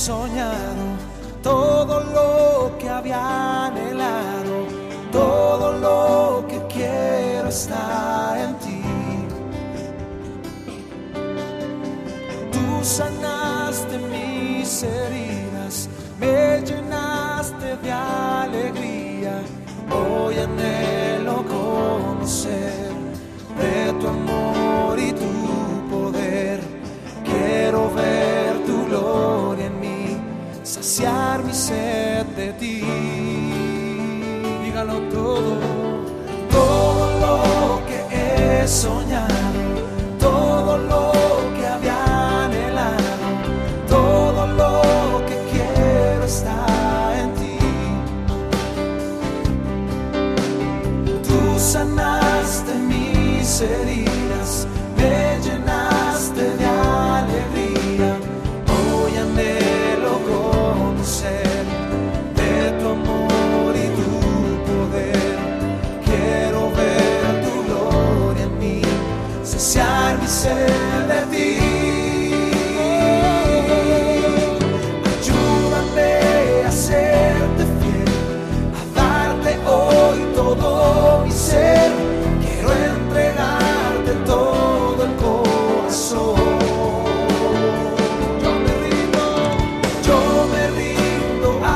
soñado, todo lo que había anhelado, todo lo que quiero está en ti. Tú sanaste mis heridas, me llenaste de alegría. Hoy anhelo conocer de tu amor y tu poder. Quiero ver tu gloria en mí, saciar mi sed de ti. Dígalo todo, todo lo que he soñado, todo lo que había anhelado, todo lo que quiero está en ti. Tú sanaste mis heridas, me llenaste de alegría. Hoy anhelo conocer de tu amor y tu poder. Quiero ver tu gloria en mí, saciar mi sed de ti. Ayúdame a serte fiel, a darte hoy todo mi ser. Quiero entregarte todo el corazón. Yo me rindo a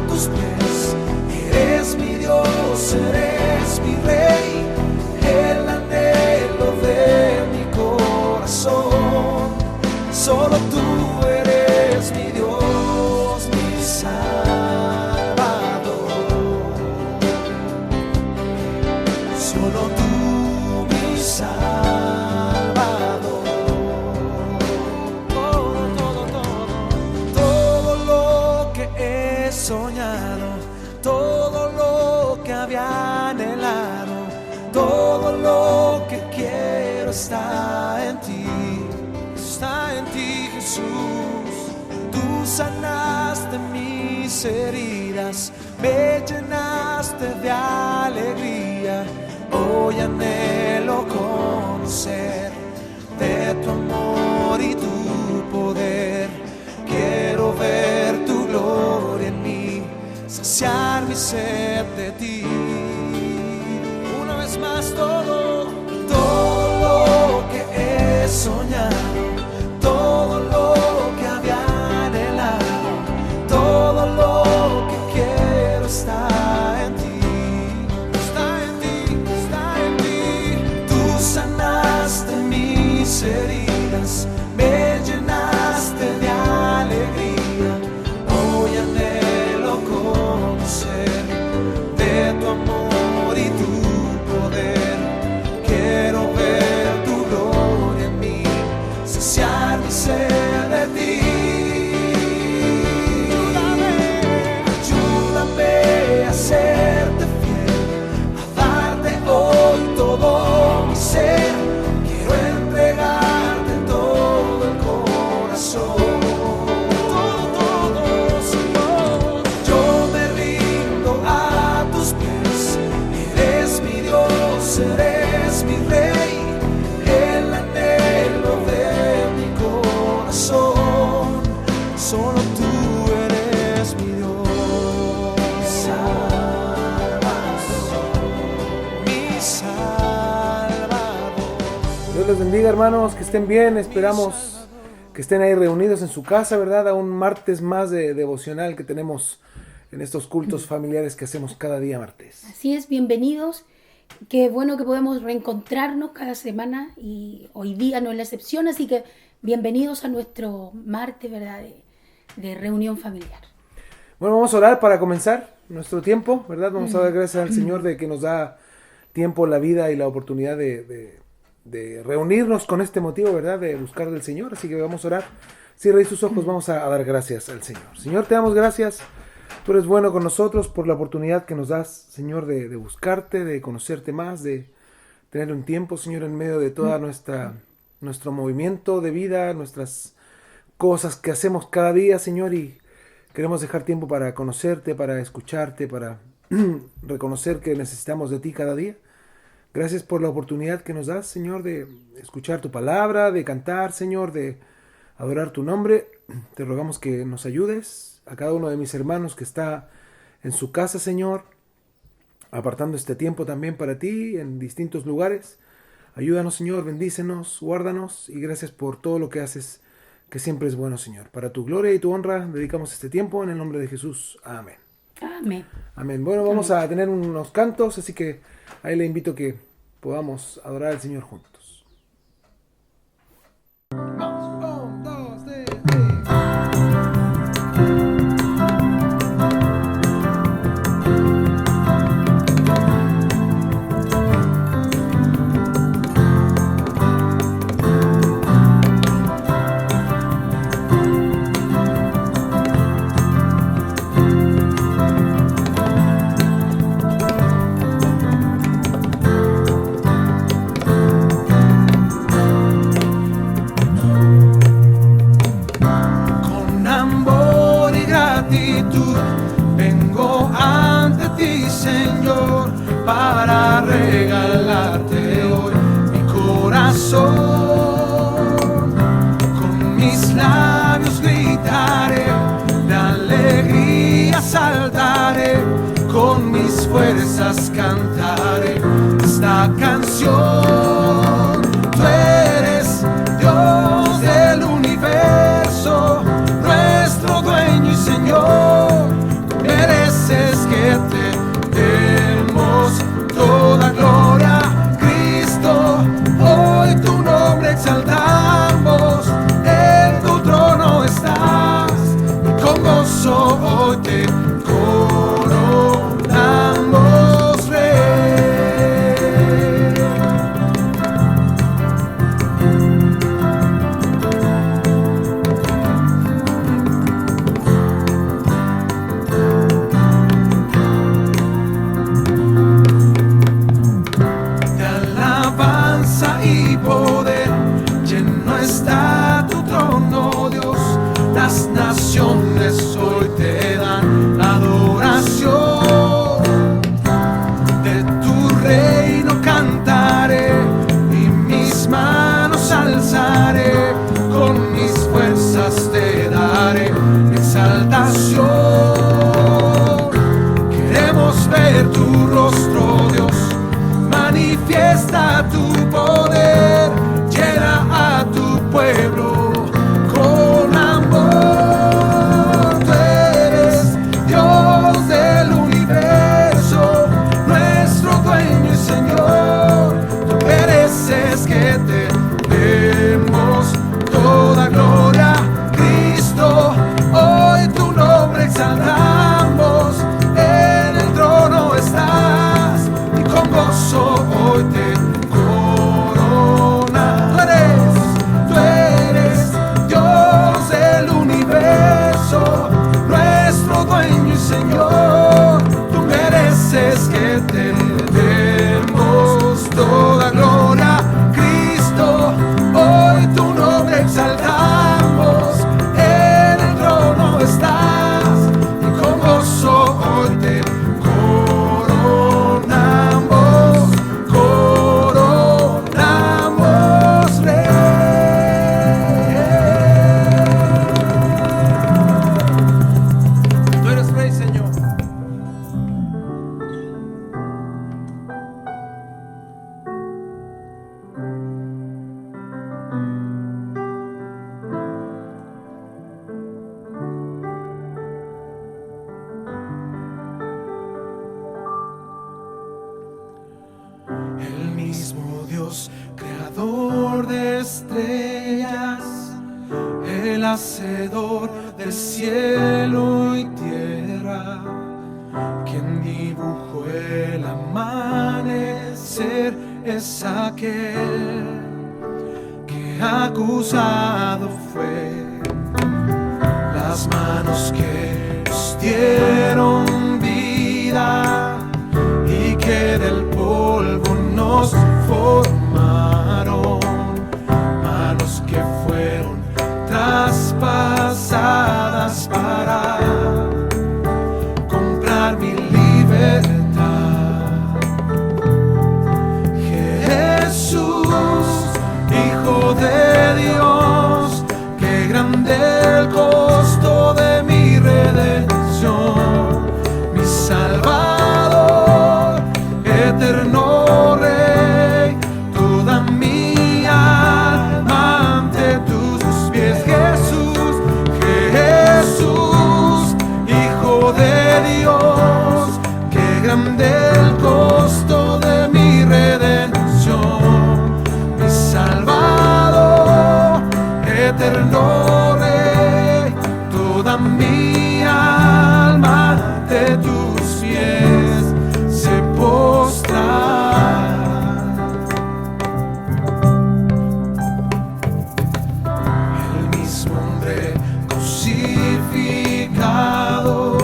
tus pies. Eres mi Dios, eres mi Rey, el anhelo de mi corazón. Solo tú eres mi Dios, mi Salvador. Solo tú, mi Salvador. Todo lo que he soñado, todo lo que había anhelado, todo lo que quiero está en ti, Jesús. Tú sanaste mis heridas, me llenaste de alegría. Hoy anhelo conocer de tu amor y tu poder. Quiero ver tu gloria en mí, saciar mi sed de ti. Una vez más todo lo que he soñado, todo lo que había anhelado, todo lo que quiero está en ti, está en ti, está en ti. Tú sanaste mis heridas, me llenaste de alegría. Hoy anhelo conocer de tu amor y tu poder. Quiero ver tu gloria en mí, saciar mi sed de ti. Ayúdame a serte fiel, a darte hoy todo mi ser. Quiero entregarte todo el corazón. Todo, Señor. Yo me rindo a tus pies. Eres mi Dios, eres mi Rey, el anhelo de mi corazón. Solo tú eres mi Dios, mi Salvador. Dios les bendiga, hermanos, que estén bien. Esperamos que estén ahí reunidos en su casa, ¿verdad? A un martes más de devocional que tenemos en estos cultos familiares que hacemos cada día martes. Así es, bienvenidos. Qué bueno que podemos reencontrarnos cada semana y hoy día no es la excepción, así que bienvenidos a nuestro martes, ¿verdad? De reunión familiar. Bueno, vamos a orar para comenzar nuestro tiempo, ¿verdad? Vamos a dar gracias al Señor de que nos da tiempo, la vida y la oportunidad de reunirnos con este motivo, ¿verdad? De buscar del Señor. Así que vamos a orar. Cierra ahí sus ojos, vamos a dar gracias al Señor. Señor, te damos gracias. Tú eres bueno con nosotros por la oportunidad que nos das, Señor, de buscarte, de conocerte más, de tener un tiempo, Señor, en medio de toda nuestro movimiento de vida, nuestras cosas que hacemos cada día, Señor, y queremos dejar tiempo para conocerte, para escucharte, para reconocer que necesitamos de ti cada día. Gracias por la oportunidad que nos das, Señor, de escuchar tu palabra, de cantar, Señor, de adorar tu nombre. te rogamos que nos ayudes a cada uno de mis hermanos que está en su casa, Señor, apartando este tiempo también para ti en distintos lugares. Ayúdanos, Señor, bendícenos, guárdanos y gracias por todo lo que haces, que siempre es bueno, Señor. Para tu gloria y tu honra dedicamos este tiempo en el nombre de Jesús. Amén. Amén. Amén. Bueno, vamos a tener unos cantos, así que ahí le invito a que podamos adorar al Señor juntos. Para regalarte hoy mi corazón, con mis labios gritaré, de alegría saltaré, con mis fuerzas cantaré esta canción. Tú eres Dios del universo, nuestro dueño y Señor, tú mereces que te toda gloria, Cristo, hoy tu nombre exaltamos, en tu trono estás, y con gozo hoy te coronamos, Rey. Las naciones hoy te dan adoración, de tu reino cantaré y mis manos alzaré, con mis fuerzas te daré exaltación. Queremos ver tu rostro, Dios, manifiesta tu poder, llena a tu pueblo con amor. Tú eres Dios del universo, nuestro dueño y Señor, tú mereces que te demos toda gloria, Cristo, hoy tu nombre exaltamos, en el trono estás, y con gozo hoy te corona. Tú eres Dios del universo, nuestro dueño y Señor, tú mereces que te demos toda gloria, Cristo, hoy tu nombre exaltamos, en el trono estás, y con gozo hoy te coronamos, Rey. Tú eres Rey, Señor. El mismo Dios, creador de estrellas, el hacedor del cielo y tierra, quien dibujó el amanecer, es aquel que acusado fue. Las manos que nos dieron vida y que del polvo nos formaron, manos que fueron traspasadas para comprar mi libertad. Jesús, Hijo de Dios, qué grande el corazón eterno Rey, toda mi alma ante tus pies se postra. El mismo hombre crucificado,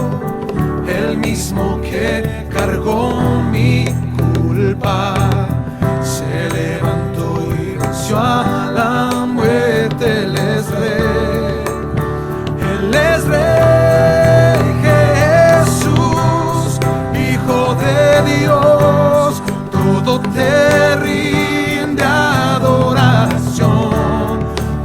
el mismo que cargó mi culpa, se levantó y venció a la muerte. Él es Rey, Él es Rey, Jesús, Hijo de Dios, todo te rinde adoración,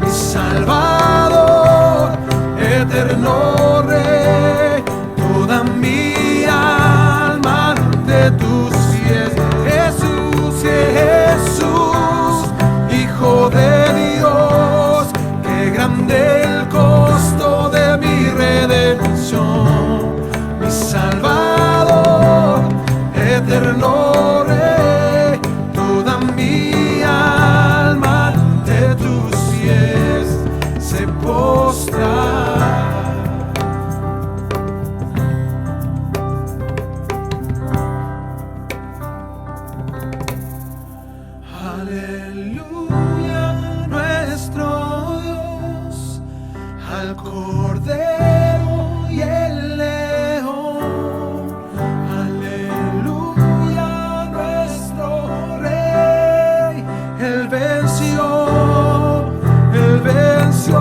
mi Salvador, eterno Rey, toda mi alma ante tus pies. Jesús, Jesús, Hijo de Dios, qué grande el costo de mi redención, mi Salvador, eterno Rey, toda mi alma ante tus pies se postra. Aleluya, nuestro Dios, al Cordero y el León. Aleluya, nuestro Rey, Él venció, Él venció.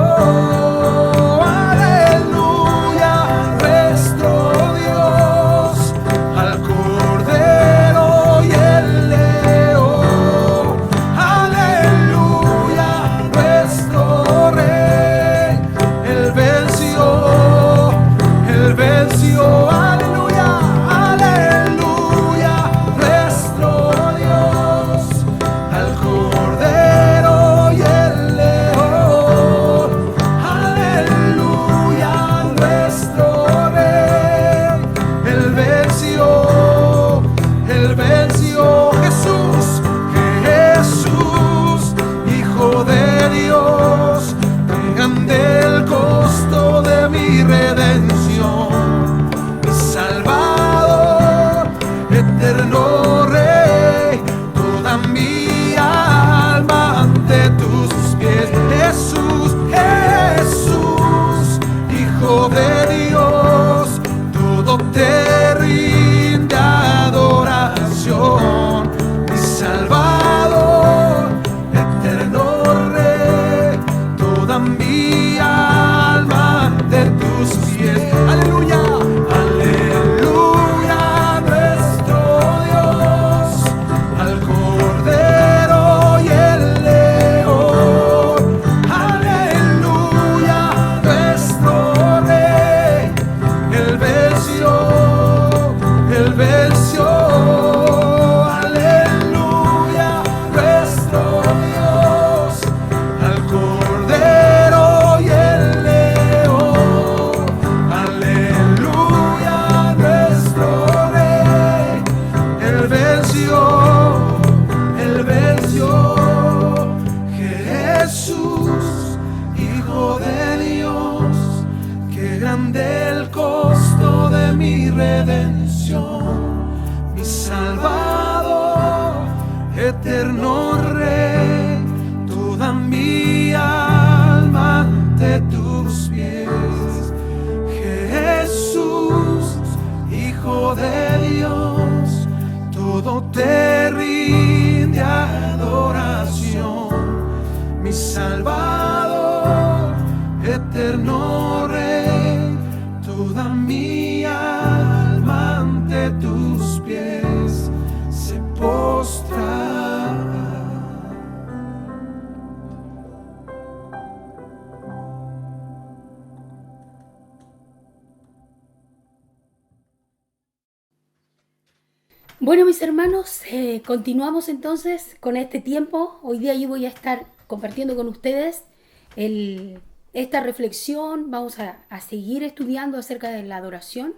Aleluya, nuestro Dios, al Cordero y el León. Aleluya, nuestro Rey, Él venció, Él venció. Aleluya, aleluya, nuestro Dios, al Cordero y el León. Aleluya, nuestro Rey, Él venció, Él venció. Jesús, Jesús, Hijo de Dios, tan grande el costo de mi redención, mi Salvador, eterno Rey, toda mi alma ante tus pies. Jesús, Jesús, Hijo de Dios, todo te rinde adoración, mi Salvador, eterno Rey, toda mi alma ante tus pies. Aleluya, aleluya, nuestro Dios, al Cordero y el León. Aleluya, nuestro Rey, Él venció, Él venció. Aleluya, nuestro Dios, al Cordero y el León. Aleluya, nuestro Rey, Él venció, Él venció. Jesús, Hijo de Dios, qué grande el costo de mi redención, mi Salvador, eterno Rey, toda mi alma ante tus pies. Jesús, Hijo de Dios, todo te rinde adoración, mi Salvador, eterno Rey, toda mi alma ante tus pies se postra. Bueno, mis hermanos, continuamos entonces con este tiempo. Hoy día yo voy a estar compartiendo con ustedes esta reflexión. Vamos a seguir estudiando acerca de la adoración.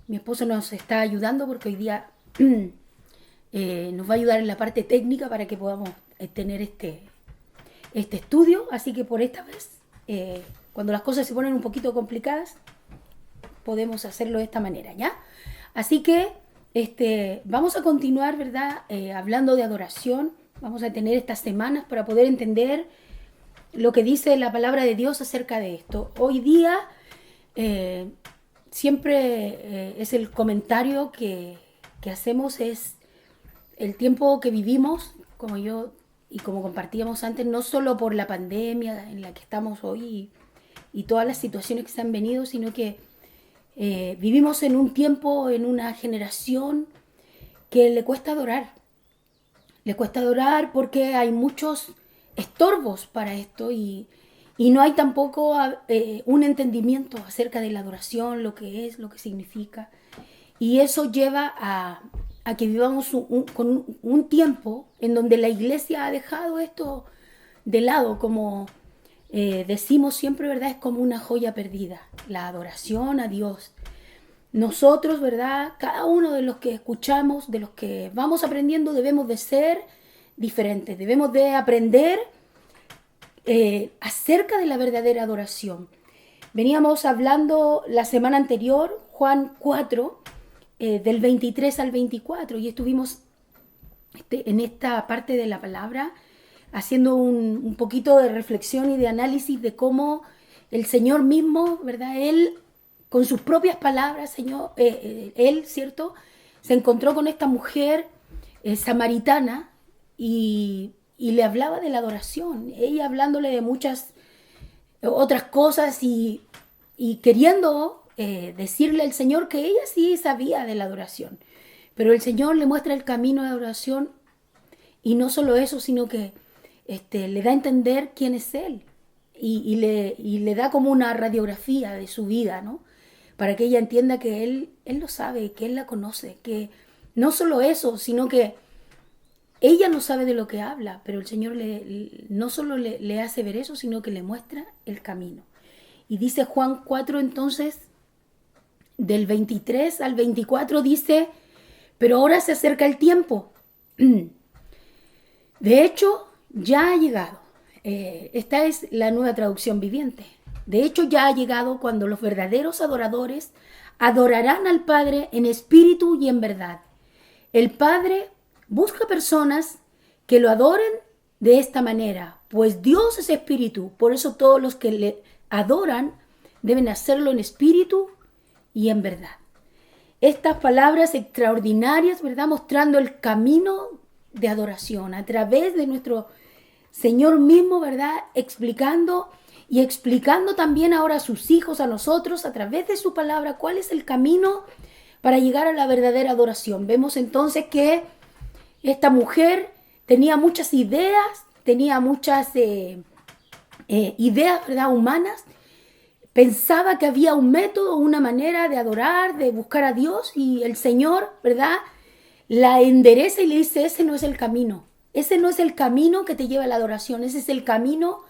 Mi esposo nos está ayudando porque hoy día nos va a ayudar en la parte técnica para que podamos tener este estudio. Así que por esta vez cuando las cosas se ponen un poquito complicadas, podemos hacerlo de esta manera, ¿ya? Así que vamos a continuar, ¿verdad? Hablando de adoración. Vamos a tener estas semanas para poder entender lo que dice la palabra de Dios acerca de esto. Hoy día siempre es el comentario que hacemos, es el tiempo que vivimos, como yo y como compartíamos antes, no solo por la pandemia en la que estamos hoy y todas las situaciones que se han venido, sino que vivimos en un tiempo, en una generación que le cuesta adorar. Le cuesta adorar porque hay muchos estorbos para esto y no hay tampoco un entendimiento acerca de la adoración, lo que es, lo que significa. Y eso lleva a que vivamos con un tiempo en donde la iglesia ha dejado esto de lado, como decimos siempre, ¿verdad? Es como una joya perdida, la adoración a Dios. Nosotros, ¿verdad? Cada uno de los que escuchamos, de los que vamos aprendiendo, debemos de ser diferentes, debemos de aprender acerca de la verdadera adoración. Veníamos hablando la semana anterior, Juan 4, del 23 al 24, y estuvimos en esta parte de la palabra haciendo un poquito de reflexión y de análisis de cómo el Señor mismo, ¿verdad? Él, con sus propias palabras, él, ¿cierto? Se encontró con esta mujer samaritana y le hablaba de la adoración, ella hablándole de muchas otras cosas y queriendo decirle al Señor que ella sí sabía de la adoración. Pero el Señor le muestra el camino de adoración y no solo eso, sino que le da a entender quién es Él y le da como una radiografía de su vida, ¿no? Para que ella entienda que Él lo sabe, que Él la conoce, que no solo eso, sino que ella no sabe de lo que habla, pero el Señor no solo le hace ver eso, sino que le muestra el camino. Y dice Juan 4 entonces, del 23 al 24 dice, pero ahora se acerca el tiempo. De hecho, ya ha llegado. Esta es la Nueva Traducción Viviente. De hecho, ya ha llegado cuando los verdaderos adoradores adorarán al Padre en espíritu y en verdad. El Padre busca personas que lo adoren de esta manera, pues Dios es espíritu. Por eso todos los que le adoran deben hacerlo en espíritu y en verdad. Estas palabras extraordinarias, ¿verdad? Mostrando el camino de adoración a través de nuestro Señor mismo, ¿verdad? Explicando también ahora a sus hijos, a nosotros, a través de su palabra, cuál es el camino para llegar a la verdadera adoración. Vemos entonces que esta mujer tenía muchas ideas, ideas, ¿verdad? Humanas. Pensaba que había un método, una manera de adorar, de buscar a Dios, y el Señor, ¿verdad?, la endereza y le dice, ese no es el camino. Ese no es el camino que te lleva a la adoración. Ese es el camino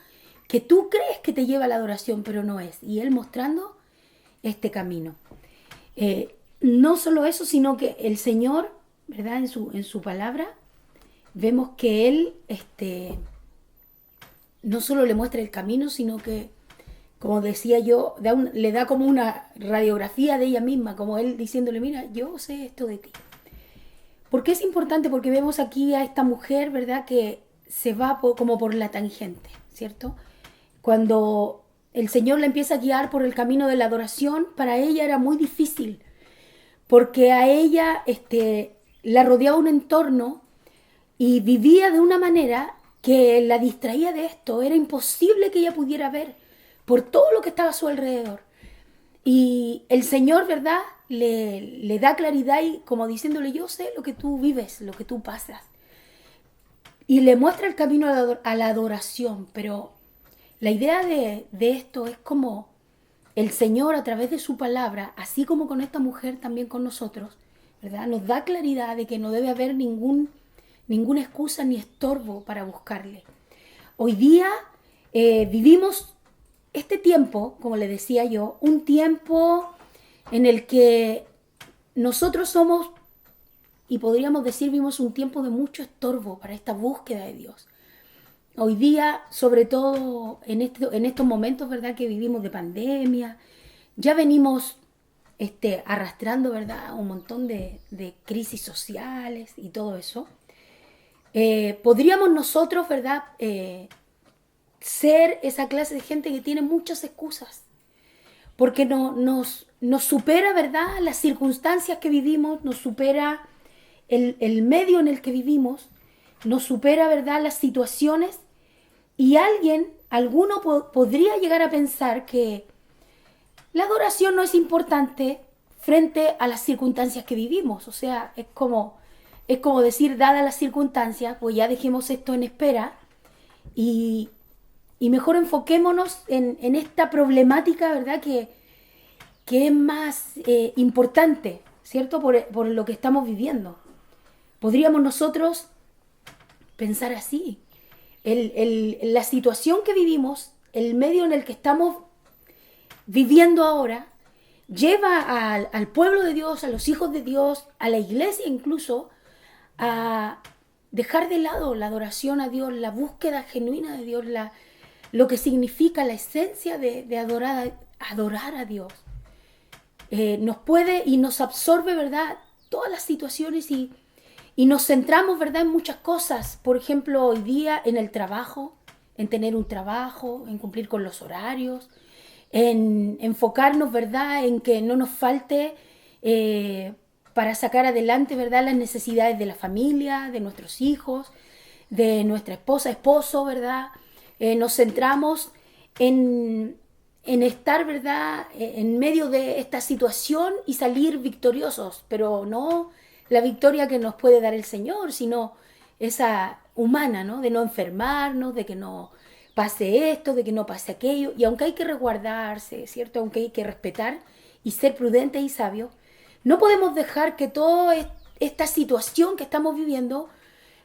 que tú crees que te lleva a la adoración, pero no es. Y Él mostrando este camino. No solo eso, sino que el Señor, ¿verdad?, en su palabra, vemos que Él no solo le muestra el camino, sino que, como decía yo, le da como una radiografía de ella misma, como Él diciéndole, mira, yo sé esto de ti. ¿Por qué es importante? Porque vemos aquí a esta mujer, ¿verdad?, que se va como por la tangente, ¿cierto? Cuando el Señor la empieza a guiar por el camino de la adoración, para ella era muy difícil, porque a ella la rodeaba un entorno y vivía de una manera que la distraía de esto. Era imposible que ella pudiera ver por todo lo que estaba a su alrededor. Y el Señor, ¿verdad?, le da claridad y como diciéndole, yo sé lo que tú vives, lo que tú pasas. Y le muestra el camino a la adoración. Pero la idea de esto es como el Señor a través de su palabra, así como con esta mujer, también con nosotros, ¿verdad?, nos da claridad de que no debe haber ninguna excusa ni estorbo para buscarle. Hoy día vivimos este tiempo, como le decía yo, un tiempo en el que nosotros somos, y podríamos decir, vivimos un tiempo de mucho estorbo para esta búsqueda de Dios. hoy día, sobre todo en estos momentos, ¿verdad?, que vivimos de pandemia, ya venimos arrastrando, ¿verdad?, un montón de crisis sociales y todo eso. Podríamos nosotros, ¿verdad?, ser esa clase de gente que tiene muchas excusas, porque nos supera, ¿verdad?, las circunstancias que vivimos, nos supera el medio en el que vivimos, nos supera, ¿verdad?, las situaciones, y alguno podría llegar a pensar que la adoración no es importante frente a las circunstancias que vivimos. O sea, es como decir, dadas las circunstancias, pues ya dejemos esto en espera y mejor enfoquémonos en esta problemática, ¿verdad?, que es más importante, ¿cierto?, por lo que estamos viviendo. Podríamos nosotros pensar así. La situación que vivimos, el medio en el que estamos viviendo ahora, lleva al pueblo de Dios, a los hijos de Dios, a la iglesia incluso, a dejar de lado la adoración a Dios, la búsqueda genuina de Dios, lo que significa la esencia de adorar a Dios. Nos puede y nos absorbe, ¿verdad?, todas las situaciones y nos centramos, ¿verdad?, en muchas cosas. Por ejemplo, hoy día en el trabajo, en tener un trabajo, en cumplir con los horarios, en enfocarnos, ¿verdad?, en que no nos falte para sacar adelante, ¿verdad?, las necesidades de la familia, de nuestros hijos, de nuestra esposa, esposo, ¿verdad? Nos centramos en estar, ¿verdad?, en medio de esta situación y salir victoriosos, pero no la victoria que nos puede dar el Señor, sino esa humana, ¿no?, de no enfermarnos, de que no pase esto, de que no pase aquello. Y aunque hay que resguardarse, ¿cierto?, aunque hay que respetar y ser prudentes y sabios, no podemos dejar que toda esta situación que estamos viviendo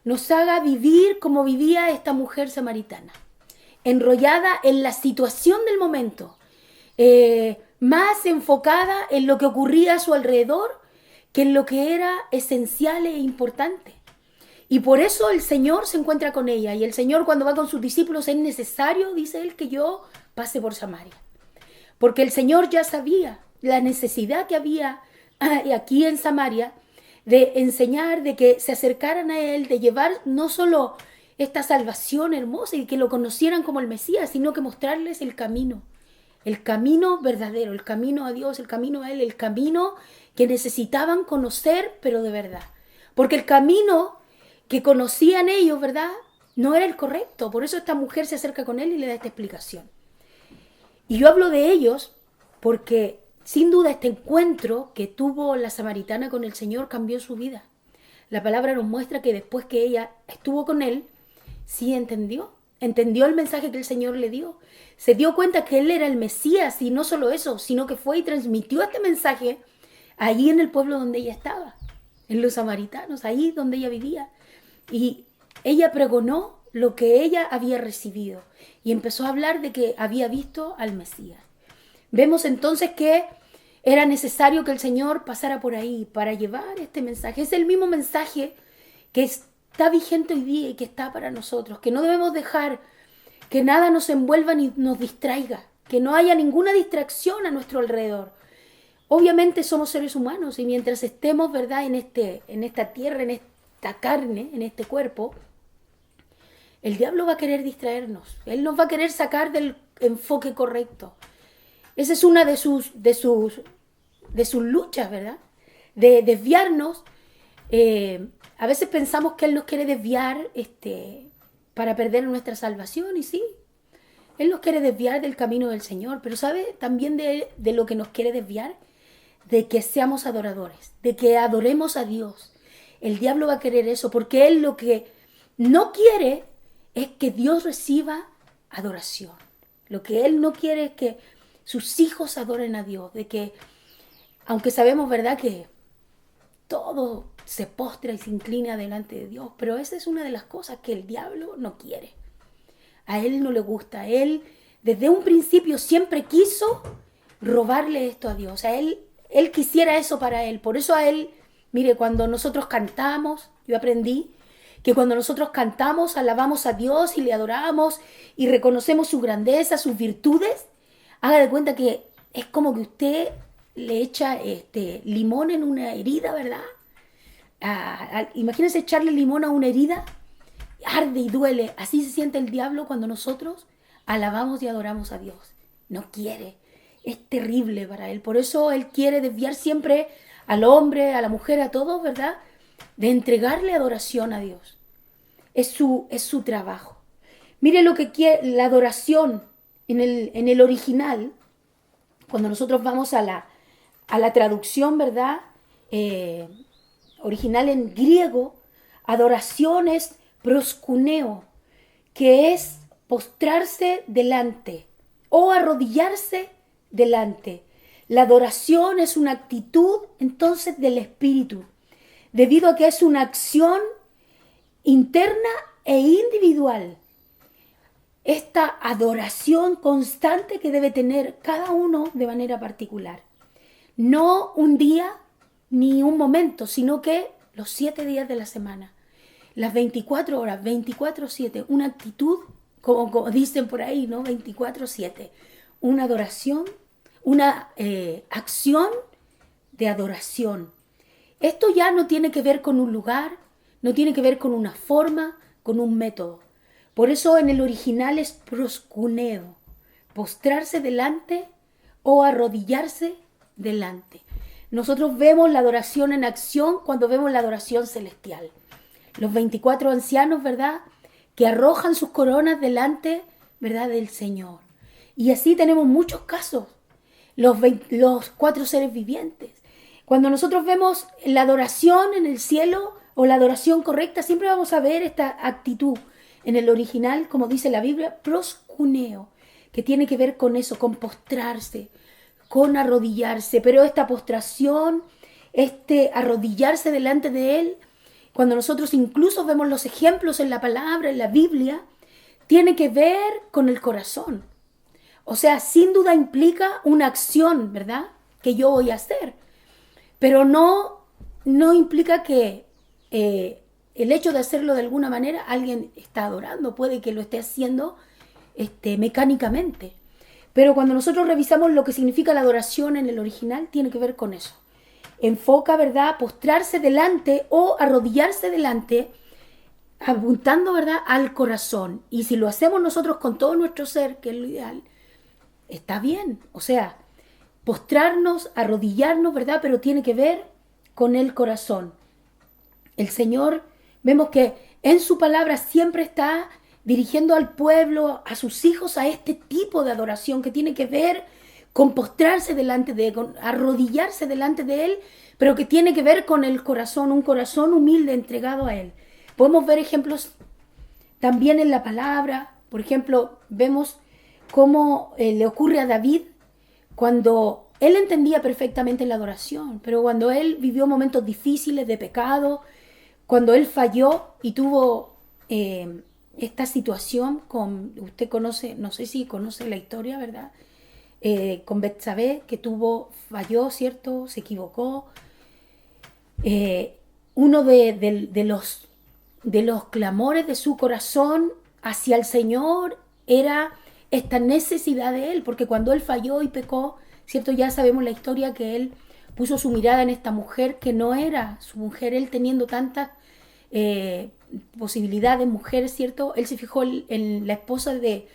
nos haga vivir como vivía esta mujer samaritana, enrollada en la situación del momento, más enfocada en lo que ocurría a su alrededor que en lo que era esencial e importante. Y por eso el Señor se encuentra con ella. Y el Señor, cuando va con sus discípulos, es necesario, dice él, que yo pase por Samaria. Porque el Señor ya sabía la necesidad que había aquí en Samaria de enseñar, de que se acercaran a él, de llevar no solo esta salvación hermosa y que lo conocieran como el Mesías, sino que mostrarles el camino verdadero, el camino a Dios, el camino a él, el camino que necesitaban conocer, pero de verdad. Porque el camino que conocían ellos, ¿verdad?, no era el correcto. Por eso esta mujer se acerca con él y le da esta explicación. Y yo hablo de ellos porque sin duda este encuentro que tuvo la samaritana con el Señor cambió su vida. La palabra nos muestra que después que ella estuvo con él, sí entendió el mensaje que el Señor le dio. Se dio cuenta que él era el Mesías, y no solo eso, sino que fue y transmitió este mensaje allí en el pueblo donde ella estaba, en los samaritanos, ahí donde ella vivía. Y ella pregonó lo que ella había recibido y empezó a hablar de que había visto al Mesías. Vemos entonces que era necesario que el Señor pasara por ahí para llevar este mensaje. Es el mismo mensaje que está vigente hoy día y que está para nosotros, que no debemos dejar que nada nos envuelva ni nos distraiga, que no haya ninguna distracción a nuestro alrededor. Obviamente somos seres humanos y mientras estemos, ¿verdad?, en esta tierra, en esta carne, en este cuerpo, el diablo va a querer distraernos. Él nos va a querer sacar del enfoque correcto. Esa es una de sus luchas, ¿verdad?, de desviarnos. A veces pensamos que él nos quiere desviar para perder nuestra salvación, y sí, él nos quiere desviar del camino del Señor, pero ¿sabe también de lo que nos quiere desviar? De que seamos adoradores, de que adoremos a Dios. El diablo va a querer eso, porque él lo que no quiere es que Dios reciba adoración. Lo que él no quiere es que sus hijos adoren a Dios, de que, aunque sabemos, ¿verdad?, que todo se postra y se inclina delante de Dios, pero esa es una de las cosas que el diablo no quiere. A él no le gusta. Él desde un principio siempre quiso robarle esto a Dios. A él quisiera eso para él. Por eso a él, mire, cuando nosotros cantamos, yo aprendí que cuando nosotros cantamos, alabamos a Dios y le adoramos y reconocemos su grandeza, sus virtudes, haga de cuenta que es como que usted le echa limón en una herida, ¿verdad? Imagínense echarle limón a una herida, arde y duele. Así se siente el diablo cuando nosotros alabamos y adoramos a Dios. No quiere, es terrible para él. Por eso él quiere desviar siempre al hombre, a la mujer, a todos, ¿verdad? De entregarle adoración a Dios. Es su trabajo. Mire lo que quiere la adoración en el original. Cuando nosotros vamos a la traducción, ¿verdad? Original en griego, adoración es proskuneo, que es postrarse delante o arrodillarse delante. La adoración es una actitud entonces del espíritu, debido a que es una acción interna e individual. Esta adoración constante que debe tener cada uno de manera particular. No un día ni un momento, sino que los 7 días de la semana. Las 24 horas, 24/7, una actitud, como dicen por ahí, ¿no? 24/7. Una adoración, una acción de adoración. Esto ya no tiene que ver con un lugar, no tiene que ver con una forma, con un método. Por eso en el original es proskuneo, postrarse delante o arrodillarse delante. Nosotros vemos la adoración en acción cuando vemos la adoración celestial. Los 24 ancianos, ¿verdad?, que arrojan sus coronas delante, ¿verdad?, del Señor. Y así tenemos muchos casos. Los 4 seres vivientes. Cuando nosotros vemos la adoración en el cielo o la adoración correcta, siempre vamos a ver esta actitud. En el original, como dice la Biblia, proskuneo, que tiene que ver con eso, con postrarse, con arrodillarse. Pero esta postración, arrodillarse delante de Él, cuando nosotros incluso vemos los ejemplos en la palabra, en la Biblia, tiene que ver con el corazón. O sea, sin duda implica una acción, ¿verdad?, que yo voy a hacer. Pero no implica que el hecho de hacerlo de alguna manera alguien está adorando. Puede que lo esté haciendo mecánicamente. Pero cuando nosotros revisamos lo que significa la adoración en el original, tiene que ver con eso. Enfoca, ¿verdad?, postrarse delante o arrodillarse delante, apuntando, ¿verdad?, al corazón. Y si lo hacemos nosotros con todo nuestro ser, que es lo ideal, está bien. O sea, postrarnos, arrodillarnos, ¿verdad?, pero tiene que ver con el corazón. El Señor, vemos que en su palabra siempre está dirigiendo al pueblo, a sus hijos, a este tipo de adoración que tiene que ver con postrarse delante de Él, con arrodillarse delante de Él, pero que tiene que ver con el corazón, un corazón humilde entregado a Él. Podemos ver ejemplos también en la palabra. Por ejemplo, vemos cómo le ocurre a David cuando él entendía perfectamente la adoración, pero cuando él vivió momentos difíciles de pecado, cuando él falló y tuvo esta situación con, usted conoce, no sé si conoce la historia, ¿verdad?, con Betsabé, que falló, ¿cierto?, se equivocó. Uno de los clamores de su corazón hacia el Señor era esta necesidad de Él, porque cuando Él falló y pecó, ¿cierto?, ya sabemos la historia, que Él puso su mirada en esta mujer que no era su mujer. Él, teniendo tantas posibilidades, mujeres, ¿cierto?, Él se fijó en la esposa de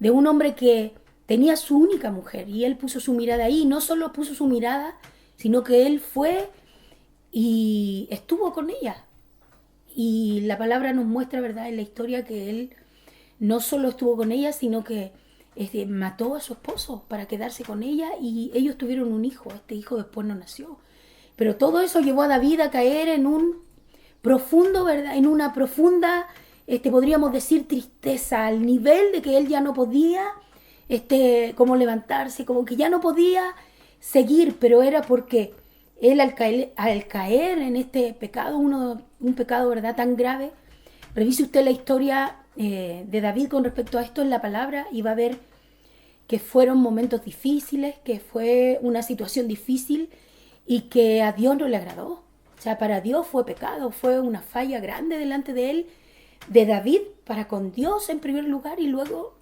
un hombre que tenía su única mujer, y Él puso su mirada ahí. No solo puso su mirada, sino que Él fue y estuvo con ella. Y la palabra nos muestra, ¿verdad?, en la historia, que Él no solo estuvo con ella, sino que mató a su esposo para quedarse con ella, y ellos tuvieron un hijo. Este hijo después no nació. Pero todo eso llevó a David a caer en un profundo, ¿verdad?, en una profunda, podríamos decir, tristeza, al nivel de que él ya no podía como levantarse, como que ya no podía seguir. Pero era porque él, al caer en este pecado, un pecado, ¿verdad?, tan grave. Revise usted la historia de David con respecto a esto en la palabra, y va a ver que fueron momentos difíciles, que fue una situación difícil y que a Dios no le agradó. O sea, para Dios fue pecado, fue una falla grande delante de él, de David, para con Dios en primer lugar y luego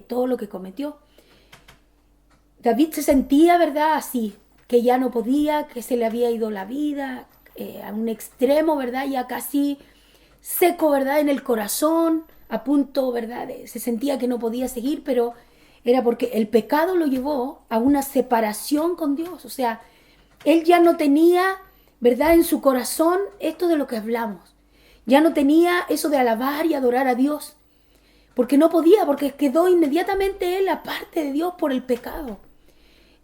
todo lo que cometió. David se sentía, ¿verdad?, así, que ya no podía, que se le había ido la vida a un extremo, ¿verdad?, ya casi seco, ¿verdad?, en el corazón, a punto, ¿verdad?, se sentía que no podía seguir, pero era porque el pecado lo llevó a una separación con Dios. O sea, él ya no tenía, ¿verdad?, en su corazón esto de lo que hablamos. Ya no tenía eso de alabar y adorar a Dios. Porque no podía, porque quedó inmediatamente él aparte de Dios por el pecado.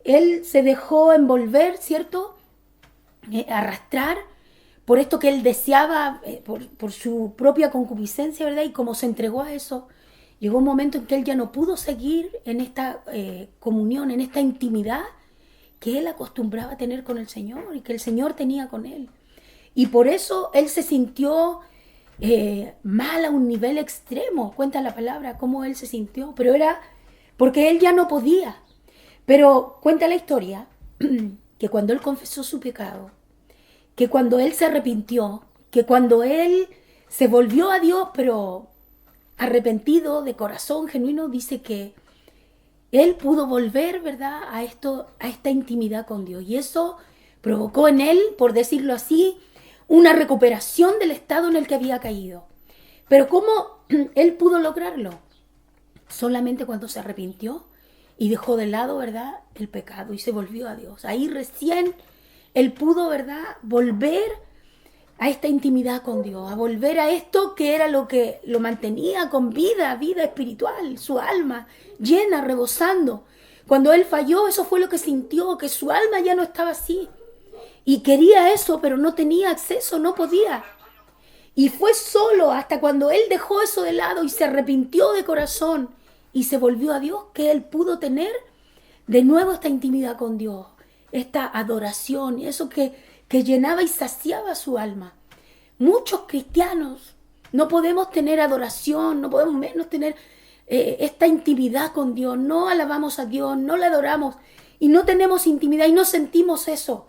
Él se dejó envolver, ¿cierto?, arrastrar por esto que él deseaba, por su propia concupiscencia, ¿verdad? Y como se entregó a eso, llegó un momento en que él ya no pudo seguir en esta comunión, en esta intimidad que él acostumbraba a tener con el Señor y que el Señor tenía con él. Y por eso él se sintió mal a un nivel extremo. Cuenta la palabra cómo él se sintió, pero era porque él ya no podía. Pero cuenta la historia que cuando él confesó su pecado, que cuando él se arrepintió, que cuando él se volvió a Dios, pero arrepentido, de corazón genuino, dice que él pudo volver, ¿verdad?, a esta intimidad con Dios. Y eso provocó en él, por decirlo así, una recuperación del estado en el que había caído. Pero ¿cómo él pudo lograrlo? Solamente cuando se arrepintió y dejó de lado, ¿verdad?, el pecado y se volvió a Dios. Ahí recién él pudo, ¿verdad?, volver a esta intimidad con Dios, a volver a esto que era lo que lo mantenía con vida espiritual, su alma llena, rebosando. Cuando él falló, eso fue lo que sintió, que su alma ya no estaba así. Y quería eso, pero no tenía acceso, no podía. Y fue solo hasta cuando él dejó eso de lado y se arrepintió de corazón y se volvió a Dios, que él pudo tener de nuevo esta intimidad con Dios, esta adoración, eso que llenaba y saciaba su alma. Muchos cristianos no podemos tener adoración, no podemos menos tener esta intimidad con Dios, no alabamos a Dios, no le adoramos y no tenemos intimidad y no sentimos eso.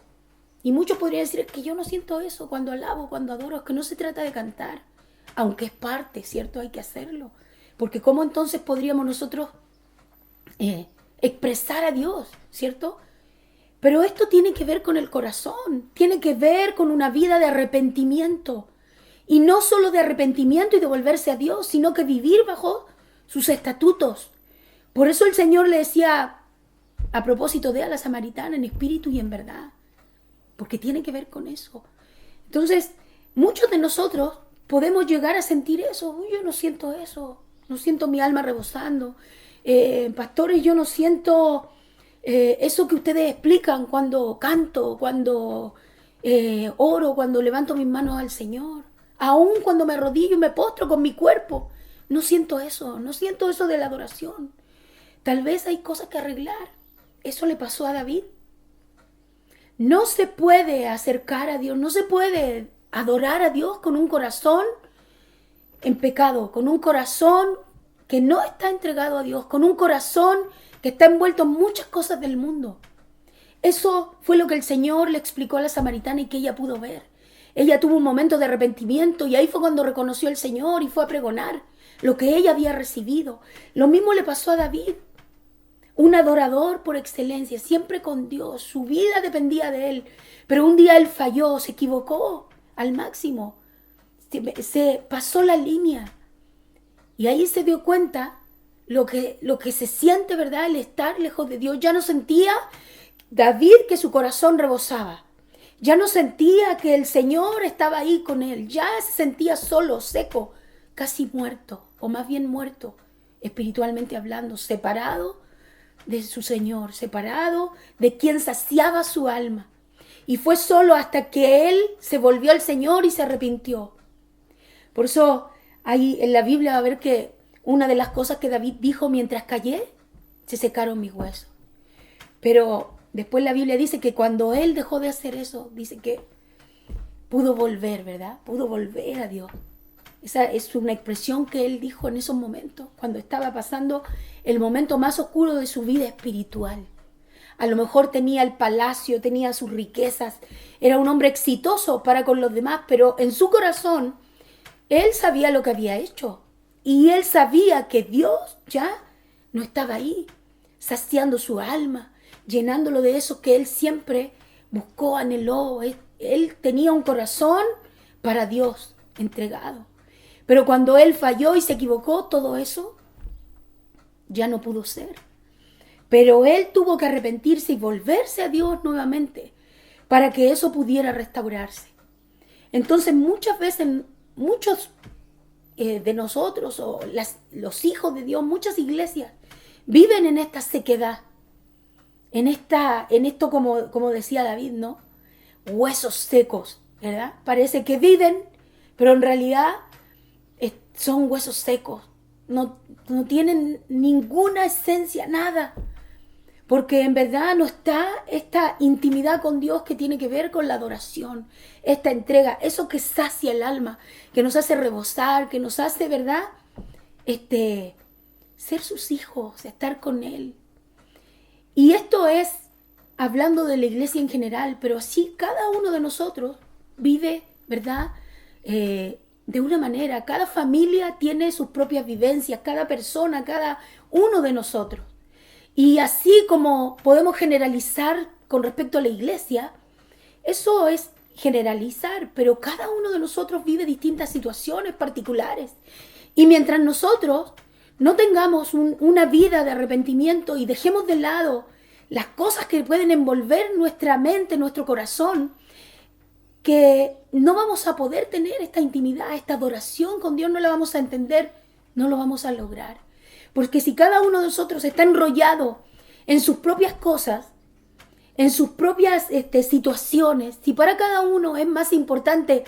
Y muchos podrían decir, es que yo no siento eso cuando alabo, cuando adoro, es que no se trata de cantar, aunque es parte, ¿cierto? Hay que hacerlo, porque ¿cómo entonces podríamos nosotros expresar a Dios, ¿cierto? Pero esto tiene que ver con el corazón, tiene que ver con una vida de arrepentimiento. Y no solo de arrepentimiento y de volverse a Dios, sino que vivir bajo sus estatutos. Por eso el Señor le decía, a propósito de a la samaritana, en espíritu y en verdad, porque tiene que ver con eso. Entonces, muchos de nosotros podemos llegar a sentir eso. Uy, yo no siento eso, no siento mi alma rebosando. Pastores, yo no siento eso que ustedes explican cuando canto, cuando oro, cuando levanto mis manos al Señor. Aún cuando me arrodillo y me postro con mi cuerpo, no siento eso de la adoración. Tal vez hay cosas que arreglar. Eso le pasó a David. No se puede acercar a Dios, no se puede adorar a Dios con un corazón en pecado, con un corazón que no está entregado a Dios, con un corazón que está envuelto en muchas cosas del mundo. Eso fue lo que el Señor le explicó a la samaritana y que ella pudo ver. Ella tuvo un momento de arrepentimiento y ahí fue cuando reconoció al Señor y fue a pregonar lo que ella había recibido. Lo mismo le pasó a David. Un adorador por excelencia, siempre con Dios, su vida dependía de él, pero un día él falló, se equivocó al máximo, se pasó la línea y ahí se dio cuenta lo que se siente, ¿verdad?, el estar lejos de Dios. Ya no sentía David que su corazón rebosaba, ya no sentía que el Señor estaba ahí con él, ya se sentía solo, seco, casi muerto, o más bien muerto, espiritualmente hablando, separado de su Señor, separado de quien saciaba su alma. Y fue solo hasta que él se volvió al Señor y se arrepintió. Por eso ahí en la Biblia va a ver que una de las cosas que David dijo: mientras callé, se secaron mis huesos. Pero después la Biblia dice que cuando él dejó de hacer eso, dice que pudo volver, ¿verdad? Pudo volver a Dios. Esa es una expresión que él dijo en esos momentos, cuando estaba pasando el momento más oscuro de su vida espiritual. a lo mejor tenía el palacio, tenía sus riquezas, era un hombre exitoso para con los demás, pero en su corazón él sabía lo que había hecho y él sabía que Dios ya no estaba ahí, saciando su alma, llenándolo de eso que él siempre buscó, anheló. Él tenía un corazón para Dios entregado. Pero cuando él falló y se equivocó, todo eso ya no pudo ser. Pero él tuvo que arrepentirse y volverse a Dios nuevamente para que eso pudiera restaurarse. Entonces muchas veces, muchos de nosotros o los hijos de Dios, muchas iglesias viven en esta sequedad, en esto como decía David, ¿no? Huesos secos, ¿verdad? Parece que viven, pero en realidad son huesos secos, no tienen ninguna esencia, nada, porque en verdad no está esta intimidad con Dios que tiene que ver con la adoración, esta entrega, eso que sacia el alma, que nos hace rebosar, que nos hace, ¿verdad? Ser sus hijos, estar con Él. Y esto es hablando de la iglesia en general, pero así cada uno de nosotros vive, ¿verdad? De una manera, cada familia tiene sus propias vivencias, cada persona, cada uno de nosotros. Y así como podemos generalizar con respecto a la iglesia, eso es generalizar, pero cada uno de nosotros vive distintas situaciones particulares. Y mientras nosotros no tengamos una vida de arrepentimiento y dejemos de lado las cosas que pueden envolver nuestra mente, nuestro corazón, que no vamos a poder tener esta intimidad, esta adoración con Dios, no la vamos a entender, no lo vamos a lograr. Porque si cada uno de nosotros está enrollado en sus propias cosas, en sus propias situaciones, si para cada uno es más importante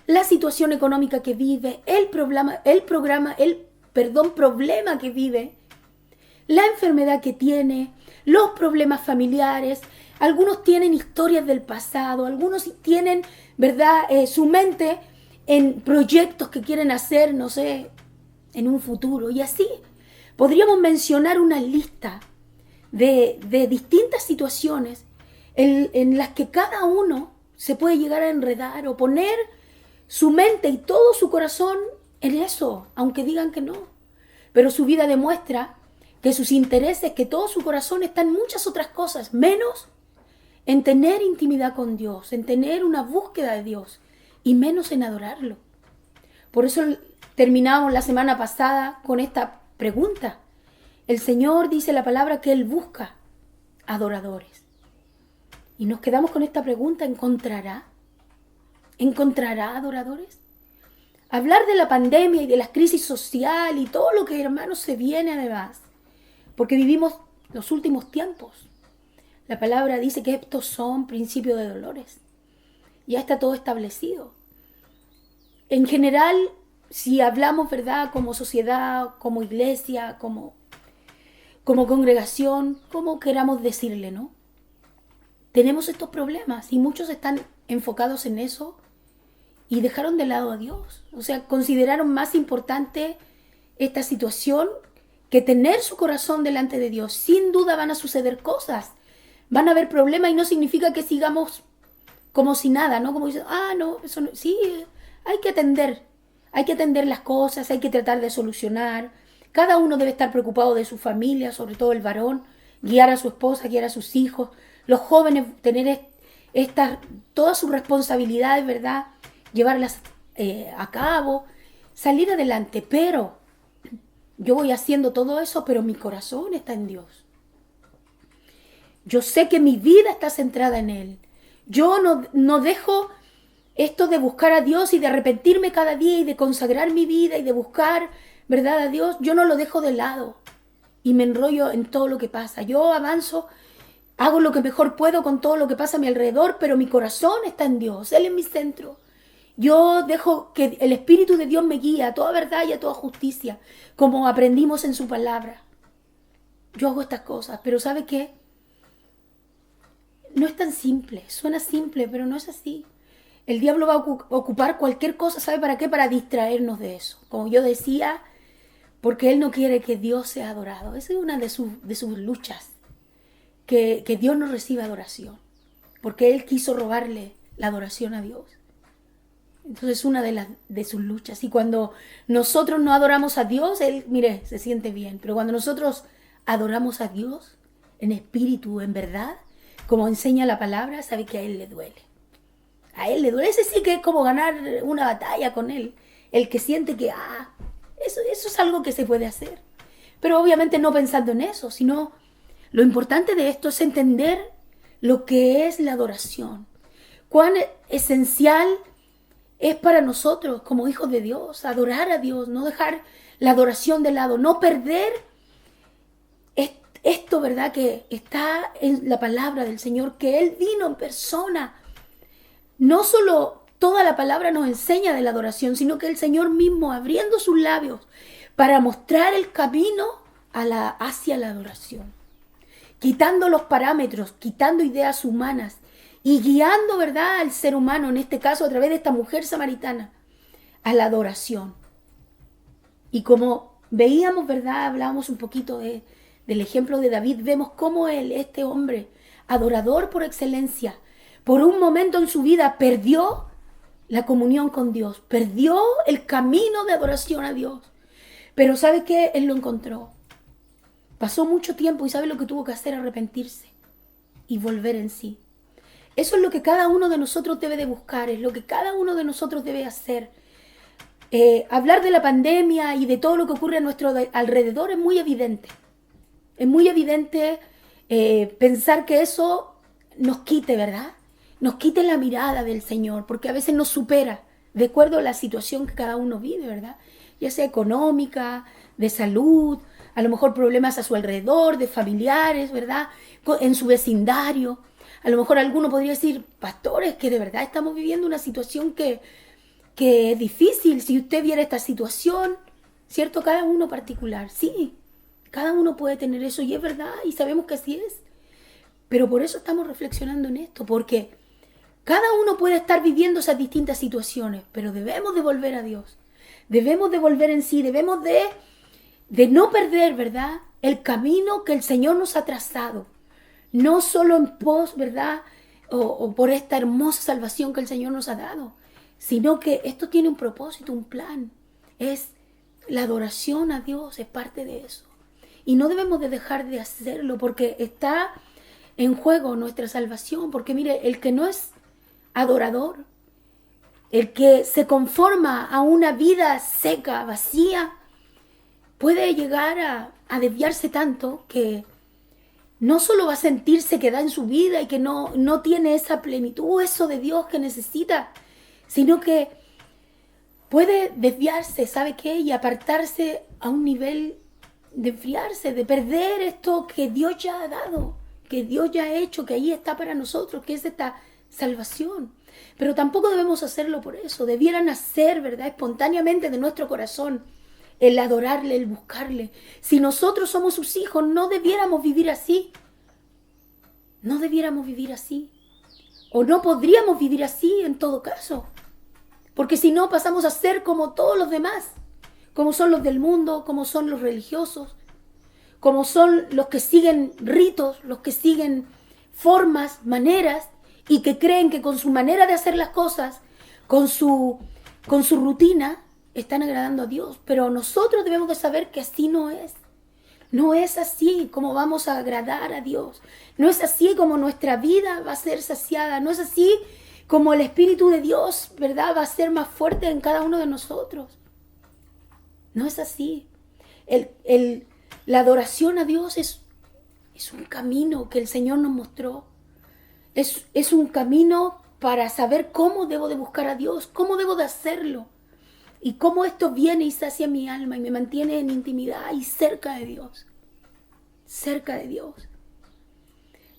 la situación económica que vive, el problema que vive, la enfermedad que tiene, los problemas familiares, algunos tienen historias del pasado, algunos tienen, ¿verdad?, su mente en proyectos que quieren hacer, no sé, en un futuro. Y así podríamos mencionar una lista de distintas situaciones en las que cada uno se puede llegar a enredar o poner su mente y todo su corazón en eso, aunque digan que no. Pero su vida demuestra que sus intereses, que todo su corazón está en muchas otras cosas, menos en tener intimidad con Dios, en tener una búsqueda de Dios y menos en adorarlo. Por eso terminamos la semana pasada con esta pregunta. El Señor dice la palabra que Él busca adoradores. Y nos quedamos con esta pregunta, ¿encontrará? ¿Encontrará adoradores? Hablar de la pandemia y de la crisis social y todo lo que, hermanos, se viene además, porque vivimos los últimos tiempos. La palabra dice que estos son principios de dolores. Ya está todo establecido. En general, si hablamos, ¿verdad?, como sociedad, como iglesia, como congregación, como queramos decirle, ¿no? Tenemos estos problemas y muchos están enfocados en eso y dejaron de lado a Dios. O sea, consideraron más importante esta situación que tener su corazón delante de Dios. Sin duda van a suceder cosas, van a haber problemas y no significa que sigamos como si nada, ¿no? Como dicen, no, eso no. Sí, hay que atender las cosas, hay que tratar de solucionar. Cada uno debe estar preocupado de su familia, sobre todo el varón, guiar a su esposa, guiar a sus hijos, los jóvenes tener todas sus responsabilidades, ¿verdad?, llevarlas a cabo, salir adelante. Pero yo voy haciendo todo eso, pero mi corazón está en Dios. Yo sé que mi vida está centrada en Él. Yo no dejo esto de buscar a Dios y de arrepentirme cada día y de consagrar mi vida y de buscar, ¿verdad?, a Dios. Yo no lo dejo de lado y me enrollo en todo lo que pasa. Yo avanzo, hago lo que mejor puedo con todo lo que pasa a mi alrededor, pero mi corazón está en Dios. Él es mi centro. Yo dejo que el Espíritu de Dios me guíe a toda verdad y a toda justicia, como aprendimos en su palabra. Yo hago estas cosas, pero ¿sabe qué? No es tan simple. Suena simple, pero no es así. El diablo va a ocupar cualquier cosa, ¿sabe para qué? Para distraernos de eso. Como yo decía, porque él no quiere que Dios sea adorado. Esa es una de sus luchas. que Dios no recibe adoración, porque él quiso robarle la adoración a Dios. Entonces es una de sus luchas. Y cuando nosotros no adoramos a Dios, él, mire, se siente bien. Pero cuando nosotros adoramos a Dios en espíritu, en verdad, como enseña la palabra, sabe que a él le duele. A él le duele. Ese sí que es como ganar una batalla con él. El que siente que, eso es algo que se puede hacer. Pero obviamente no pensando en eso, sino lo importante de esto es entender lo que es la adoración. Cuán esencial es para nosotros como hijos de Dios adorar a Dios, no dejar la adoración de lado, no perder esto, ¿verdad? Que está en la palabra del Señor, que Él vino en persona. No solo toda la palabra nos enseña de la adoración, sino que el Señor mismo abriendo sus labios para mostrar el camino hacia la adoración. Quitando los parámetros, quitando ideas humanas y guiando, ¿verdad?, al ser humano, en este caso a través de esta mujer samaritana, a la adoración. Y como veíamos, ¿verdad?, hablábamos un poquito del ejemplo de David, vemos cómo él, este hombre, adorador por excelencia, por un momento en su vida perdió la comunión con Dios, perdió el camino de adoración a Dios. Pero ¿sabe qué? Él lo encontró. Pasó mucho tiempo y ¿sabe lo que tuvo que hacer? Arrepentirse y volver en sí. Eso es lo que cada uno de nosotros debe de buscar, es lo que cada uno de nosotros debe hacer. Hablar de la pandemia y de todo lo que ocurre a nuestro alrededor es muy evidente. Es muy evidente pensar que eso nos quite, ¿verdad? Nos quite la mirada del Señor, porque a veces nos supera, de acuerdo a la situación que cada uno vive, ¿verdad? Ya sea económica, de salud, a lo mejor problemas a su alrededor, de familiares, ¿verdad? En su vecindario. A lo mejor alguno podría decir, pastores, que de verdad estamos viviendo una situación que es difícil. Si usted viera esta situación, ¿cierto? Cada uno particular, sí. Cada uno puede tener eso y es verdad y sabemos que así es. Pero por eso estamos reflexionando en esto, porque cada uno puede estar viviendo esas distintas situaciones, pero debemos de volver a Dios. Debemos de volver en sí, debemos de no perder, ¿verdad?, el camino que el Señor nos ha trazado. No solo en pos, ¿verdad?, o por esta hermosa salvación que el Señor nos ha dado, sino que esto tiene un propósito, un plan. Es la adoración a Dios, es parte de eso. Y no debemos de dejar de hacerlo porque está en juego nuestra salvación. Porque mire, el que no es adorador, el que se conforma a una vida seca, vacía, puede llegar a desviarse tanto que no solo va a sentirse que da en su vida y que no tiene esa plenitud, eso de Dios que necesita, sino que puede desviarse, ¿sabe qué? Y apartarse a un nivel de enfriarse, de perder esto que Dios ya ha dado, que Dios ya ha hecho, que ahí está para nosotros, que es esta salvación. Pero tampoco debemos hacerlo por eso. Debiera nacer, ¿verdad?, espontáneamente de nuestro corazón el adorarle, el buscarle. Si nosotros somos sus hijos, no debiéramos vivir así. No debiéramos vivir así. O no podríamos vivir así en todo caso. Porque si no, pasamos a ser como todos los demás. Como son los del mundo, como son los religiosos, como son los que siguen ritos, los que siguen formas, maneras, y que creen que con su manera de hacer las cosas, con su rutina, están agradando a Dios. Pero nosotros debemos de saber que así no es. No es así como vamos a agradar a Dios. No es así como nuestra vida va a ser saciada. No es así como el Espíritu de Dios, ¿verdad?, va a ser más fuerte en cada uno de nosotros. No es así. La adoración a Dios es un camino que el Señor nos mostró. Es un camino para saber cómo debo de buscar a Dios, cómo debo de hacerlo. Y cómo esto viene y sacia mi alma y me mantiene en intimidad y cerca de Dios. Cerca de Dios.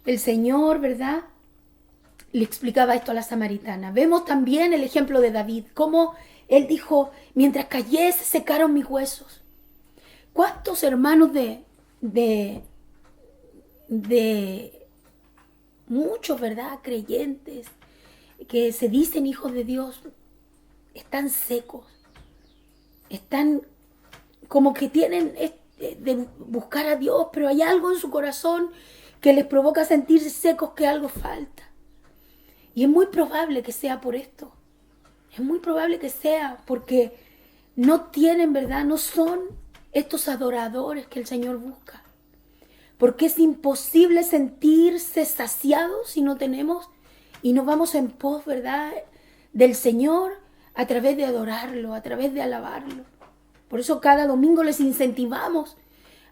El Señor, ¿verdad?, le explicaba esto a la samaritana. Vemos también el ejemplo de David, cómo él dijo, mientras callé se secaron mis huesos. ¿Cuántos hermanos de muchos, ¿verdad?, creyentes que se dicen hijos de Dios están secos? Están como que tienen de buscar a Dios, pero hay algo en su corazón que les provoca sentirse secos, que algo falta. Y es muy probable que sea por esto. Es muy probable que sea porque no tienen, ¿verdad? No son estos adoradores que el Señor busca. Porque es imposible sentirse saciados si no tenemos y no vamos en pos, ¿verdad?, del Señor a través de adorarlo, a través de alabarlo. Por eso cada domingo les incentivamos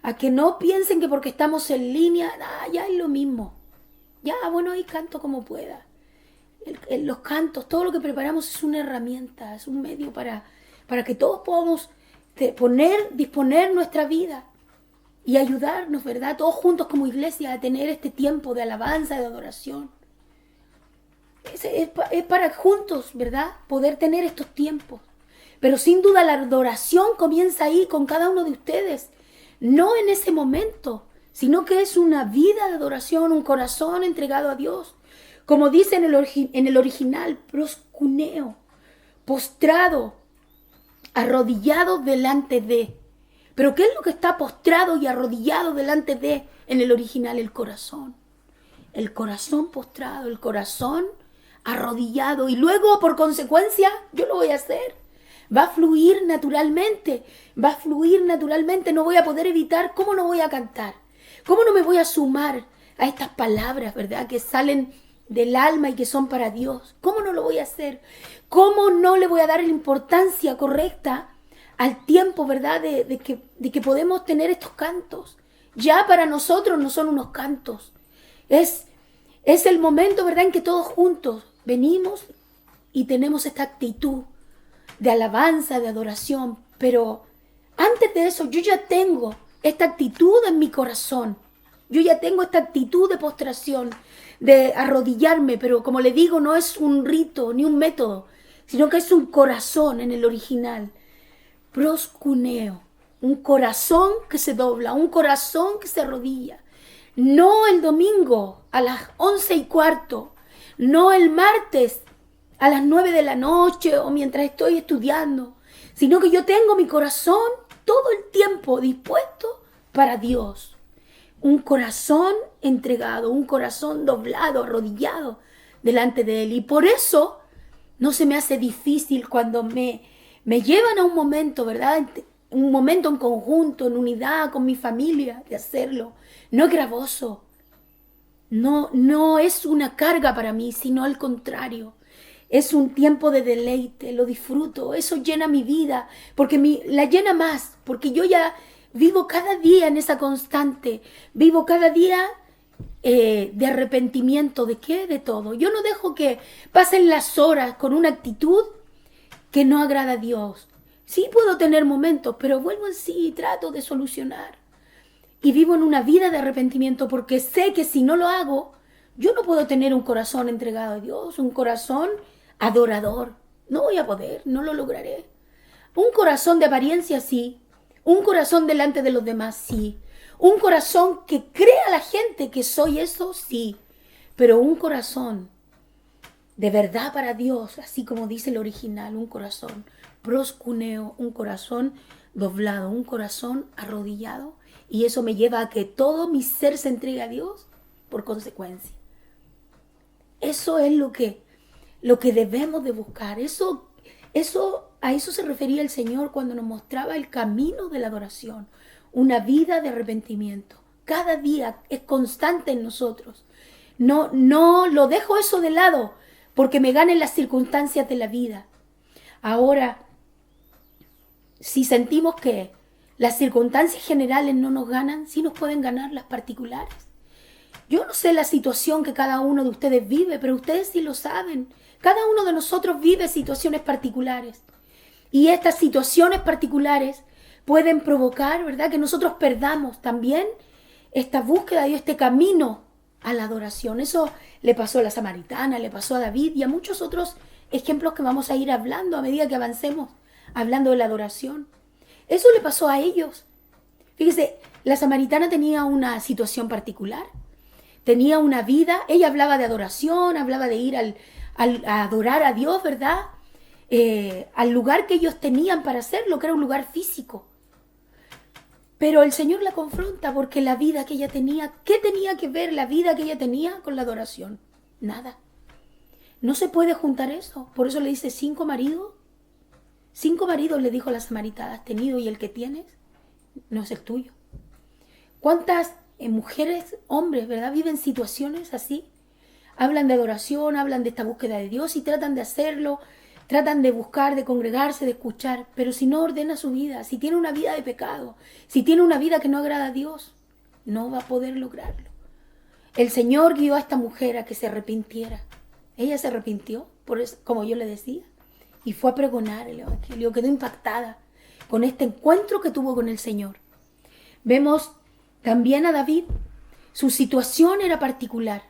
a que no piensen que porque estamos en línea, ya es lo mismo. Ya, bueno, ahí canto como pueda. Los cantos, todo lo que preparamos es una herramienta, es un medio para que todos podamos disponer nuestra vida y ayudarnos, ¿verdad? Todos juntos como iglesia a tener este tiempo de alabanza, de adoración. Es para juntos, ¿verdad?, poder tener estos tiempos. Pero sin duda la adoración comienza ahí con cada uno de ustedes. No en ese momento, sino que es una vida de adoración, un corazón entregado a Dios. Como dice en el original, proscuneo, postrado, arrodillado delante de. Pero ¿qué es lo que está postrado y arrodillado delante de en el original? El corazón. El corazón postrado, el corazón arrodillado. Y luego, por consecuencia, yo lo voy a hacer. Va a fluir naturalmente. No voy a poder evitar. ¿Cómo no voy a cantar? ¿Cómo no me voy a sumar a estas palabras, ¿verdad?, que salen del alma y que son para Dios? ¿Cómo no lo voy a hacer? ¿Cómo no le voy a dar la importancia correcta al tiempo, ¿verdad?, de que podemos tener estos cantos? Ya para nosotros no son unos cantos. Es el momento, ¿verdad?, en que todos juntos venimos y tenemos esta actitud de alabanza, de adoración. Pero antes de eso, yo ya tengo esta actitud en mi corazón. Yo ya tengo esta actitud de postración, de arrodillarme, pero como le digo, no es un rito ni un método, sino que es un corazón en el original. Proscuneo, un corazón que se dobla, un corazón que se arrodilla. No el domingo a las 11:15, no el martes a las 9 de la noche o mientras estoy estudiando, sino que yo tengo mi corazón todo el tiempo dispuesto para Dios. Un corazón entregado, un corazón doblado, arrodillado delante de Él. Y por eso no se me hace difícil cuando me llevan a un momento, ¿verdad?, un momento en conjunto, en unidad con mi familia, de hacerlo. No es gravoso, no es una carga para mí, sino al contrario. Es un tiempo de deleite, lo disfruto, eso llena mi vida, porque la llena más, porque yo ya vivo cada día en esa constante, vivo cada día de arrepentimiento. ¿De qué? De todo. Yo no dejo que pasen las horas con una actitud que no agrada a Dios. Sí puedo tener momentos, pero vuelvo en sí y trato de solucionar. Y vivo en una vida de arrepentimiento porque sé que si no lo hago, yo no puedo tener un corazón entregado a Dios, un corazón adorador. No voy a poder, no lo lograré. Un corazón de apariencia sí, un corazón delante de los demás sí, un corazón que crea a la gente que soy eso sí, pero un corazón de verdad para Dios, así como dice el original, un corazón proscuneo, un corazón doblado, un corazón arrodillado, y eso me lleva a que todo mi ser se entregue a Dios por consecuencia. Eso es lo que debemos de buscar. A eso se refería el Señor cuando nos mostraba el camino de la adoración, una vida de arrepentimiento. Cada día es constante en nosotros. No lo dejo eso de lado porque me ganen las circunstancias de la vida. Ahora, si sentimos que las circunstancias generales no nos ganan, sí nos pueden ganar las particulares. Yo no sé la situación que cada uno de ustedes vive, pero ustedes sí lo saben. Cada uno de nosotros vive situaciones particulares. Y estas situaciones particulares pueden provocar, ¿verdad?, que nosotros perdamos también esta búsqueda y este camino a la adoración. Eso le pasó a la samaritana, le pasó a David y a muchos otros ejemplos que vamos a ir hablando a medida que avancemos, hablando de la adoración. Eso le pasó a ellos. Fíjese, la samaritana tenía una situación particular, tenía una vida, ella hablaba de adoración, hablaba de ir a adorar a Dios, ¿verdad?, al lugar que ellos tenían para hacerlo, que era un lugar físico. Pero el Señor la confronta porque la vida que ella tenía, ¿qué tenía que ver la vida que ella tenía con la adoración? Nada. No se puede juntar eso. Por eso le dice 5 maridos. 5 maridos le dijo la samaritana has tenido y el que tienes no es el tuyo. ¿Cuántas mujeres, hombres, verdad, viven situaciones así? Hablan de adoración, hablan de esta búsqueda de Dios y tratan de hacerlo, tratan de buscar, de congregarse, de escuchar, pero si no ordena su vida, si tiene una vida de pecado, si tiene una vida que no agrada a Dios, no va a poder lograrlo. El Señor guió a esta mujer a que se arrepintiera. Ella se arrepintió, por eso, como yo le decía, y fue a pregonar el Evangelio. Quedó impactada con este encuentro que tuvo con el Señor. Vemos también a David. Su situación era particular.